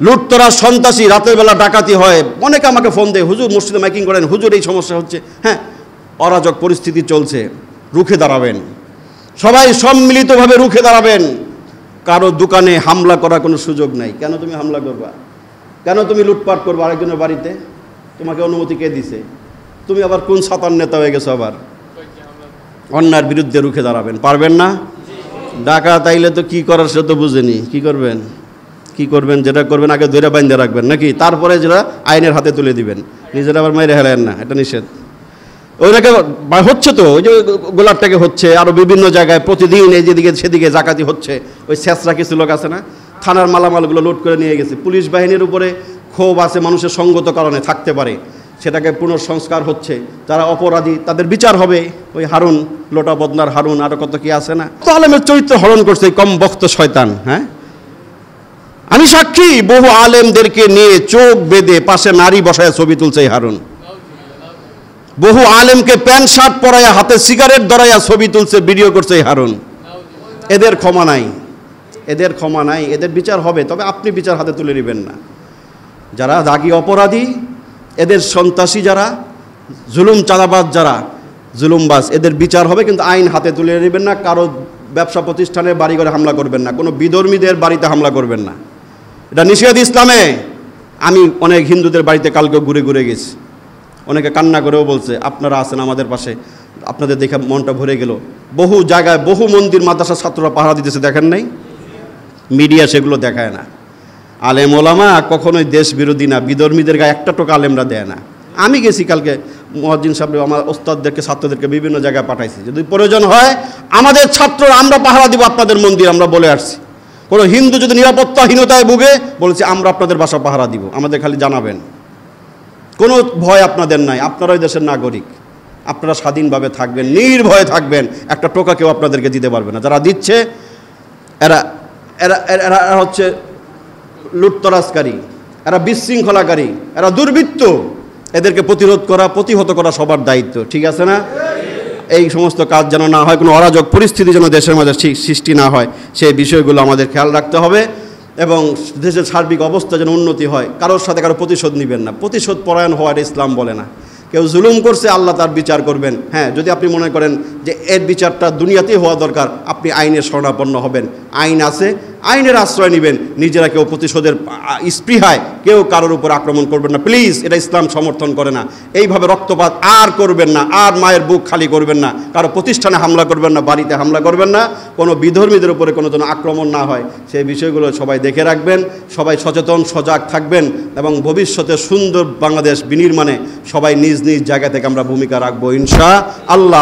লুটতরা, সন্ত্রাসী, রাতের বেলা ডাকাতি হয়, অনেকে আমাকে ফোন দেয়, হুজুর মসজিদে মাইকিং করেন, হুজুর এই সমস্যা হচ্ছে। হ্যাঁ, অরাজক পরিস্থিতি চলছে, রুখে দাঁড়াবেন, সবাই সম্মিলিতভাবে রুখে দাঁড়াবেন। কারো দোকানে হামলা করার কোনো সুযোগ নাই। কেন তুমি হামলা করবা? কেন তুমি লুটপাট করবা আরেকজনের বাড়িতে? তোমাকে অনুমতি কে দিছে? তুমি আবার কোন সাতার নেতা হয়ে গেছো? আবার অন্যায়ের বিরুদ্ধে রুখে দাঁড়াবেন, পারবেন না? ডাকাত আইলে তো কি করার সে তো বুঝেনি, কি করবেন? কি করবেন? যেটা করবেন আগে ধরে বাইন্ধে রাখবেন নাকি, তারপরে যেটা আইনের হাতে তুলে দিবেন, নিজেরা আবার মেরে হেলেন না, এটা নিষেধ। ওইটাকে হচ্ছে তো, ওই যে গোলাপটাকে হচ্ছে, আরও বিভিন্ন জায়গায় প্রতিদিন এই যেদিকে সেদিকে জাকাতি হচ্ছে। ওই শেষরা কিছু লোক আছে না, থানার মালামালগুলো লুট করে নিয়ে গেছে। পুলিশ বাহিনীর উপরে ক্ষোভ আছে, মানুষের সঙ্গত কারণে থাকতে পারে, সেটাকে পুনঃসংস্কার হচ্ছে। যারা অপরাধী তাদের বিচার হবে। ওই হারুন, লোটা বদনার হারুন, আরও কত কি আছে না, তো আলেমের চরিত্র হরণ করছে এই কম বক্ত শয়তান। হ্যাঁ, আমি সাক্ষী, বহু আলেমদেরকে নিয়ে চোখ বেঁধে পাশে নারী বসায় ছবি তুলছে এই হারুন। বহু আলেমকে প্যান্ট শার্ট পরাইয়া হাতে সিগারেট ধরাইয়া ছবি তুলছে, ভিডিও করছে এই হারুন। এদের ক্ষমা নাই, এদের ক্ষমা নাই, এদের বিচার হবে, তবে আপনি বিচার হাতে তুলে নেবেন না। যারা দাগী অপরাধী, এদের সন্ত্রাসী যারা, জুলুম চাঁদাবাজ যারা, জুলুমবাজ, এদের বিচার হবে, কিন্তু আইন হাতে তুলে নেবেন না। কারো ব্যবসা প্রতিষ্ঠানের বাড়িঘরে হামলা করবেন না, কোনো বিধর্মীদের বাড়িতে হামলা করবেন না, এটা নিষেধ ইসলামে। আমি অনেক হিন্দুদের বাড়িতে কালকে ঘুরে ঘুরে গেছি, অনেকে কান্না করেও বলছে আপনারা আছেন আমাদের পাশে, আপনাদের দেখে মনটা ভরে গেল। বহু জায়গায়, বহু মন্দির, মাদ্রাসা ছাত্ররা পাহারা দিতেছে, দেখেন নাই? মিডিয়া সেগুলো দেখায় না। আলেম ওলামা কখনোই দেশ বিরোধী না, বিধর্মীদের গায়ে একটা টোকা আলেমরা দেয় না। আমি গেছি কালকে, মুয়াজ্জিন সাহেব আমার ওস্তাদদেরকে, ছাত্রদেরকে বিভিন্ন জায়গায় পাঠাইছি, যদি প্রয়োজন হয় আমাদের ছাত্ররা আমরা পাহারা দিব আপনাদের মন্দির, আমরা বলে আসছি। কোনো হিন্দু যদি নিরাপত্তাহীনতায় ভুগে, বলেছি আমরা আপনাদের বাসা পাহারা দিব, আমাদের খালি জানাবেন। কোনো ভয় আপনাদের নাই, আপনারাই দেশের নাগরিক, আপনারা স্বাধীনভাবে থাকবেন, নির্ভয়ে থাকবেন, একটা টোকা কেউ আপনাদেরকে দিতে পারবে না। যারা দিচ্ছে এরা এরা এরা হচ্ছে লুটতরাজকারী, এরা বিশৃঙ্খলাকারী, এরা দুর্বৃত্ত। এদেরকে প্রতিরোধ করা, প্রতিহত করা সবার দায়িত্ব, ঠিক আছে না? এই সমস্ত কাজ যেন না হয়, কোনো অরাজক পরিস্থিতি যেন দেশের মাঝে সৃষ্টি না হয়, সেই বিষয়গুলো আমাদের খেয়াল রাখতে হবে। এবং দেশের সার্বিক অবস্থা যেন উন্নতি হয়। কারোর সাথে কারো প্রতিশোধ নেবেন না, প্রতিশোধ পরায়ণ হওয়ার ইসলাম বলে না। কেউ জুলুম করছে, আল্লাহ তার বিচার করবেন। হ্যাঁ, যদি আপনি মনে করেন যে এর বিচারটা দুনিয়াতেই হওয়া দরকার, আপনি আইনের শরণাপন্ন হবেন, আইন আছে, আইনের আশ্রয় নেবেন। নিজেরা কেউ প্রতিশোধের স্পৃহায় কেউ কারোর উপর আক্রমণ করবেন না, প্লিজ, এটা ইসলাম সমর্থন করে না। এইভাবে রক্তপাত আর করবেন না, আর মায়ের বুক খালি করবেন না, কারো প্রতিষ্ঠানে হামলা করবেন না, বাড়িতে হামলা করবেন না, কোনো বিধর্মীদের উপরে কোনো যেন আক্রমণ না হয়, সেই বিষয়গুলো সবাই দেখে রাখবেন। সবাই সচেতন, সজাগ থাকবেন, এবং ভবিষ্যতে সুন্দর বাংলাদেশ বিনির্মাণে সবাই নিজ নিজ জায়গা থেকে আমরা ভূমিকা রাখবো ইনশাআল্লাহ।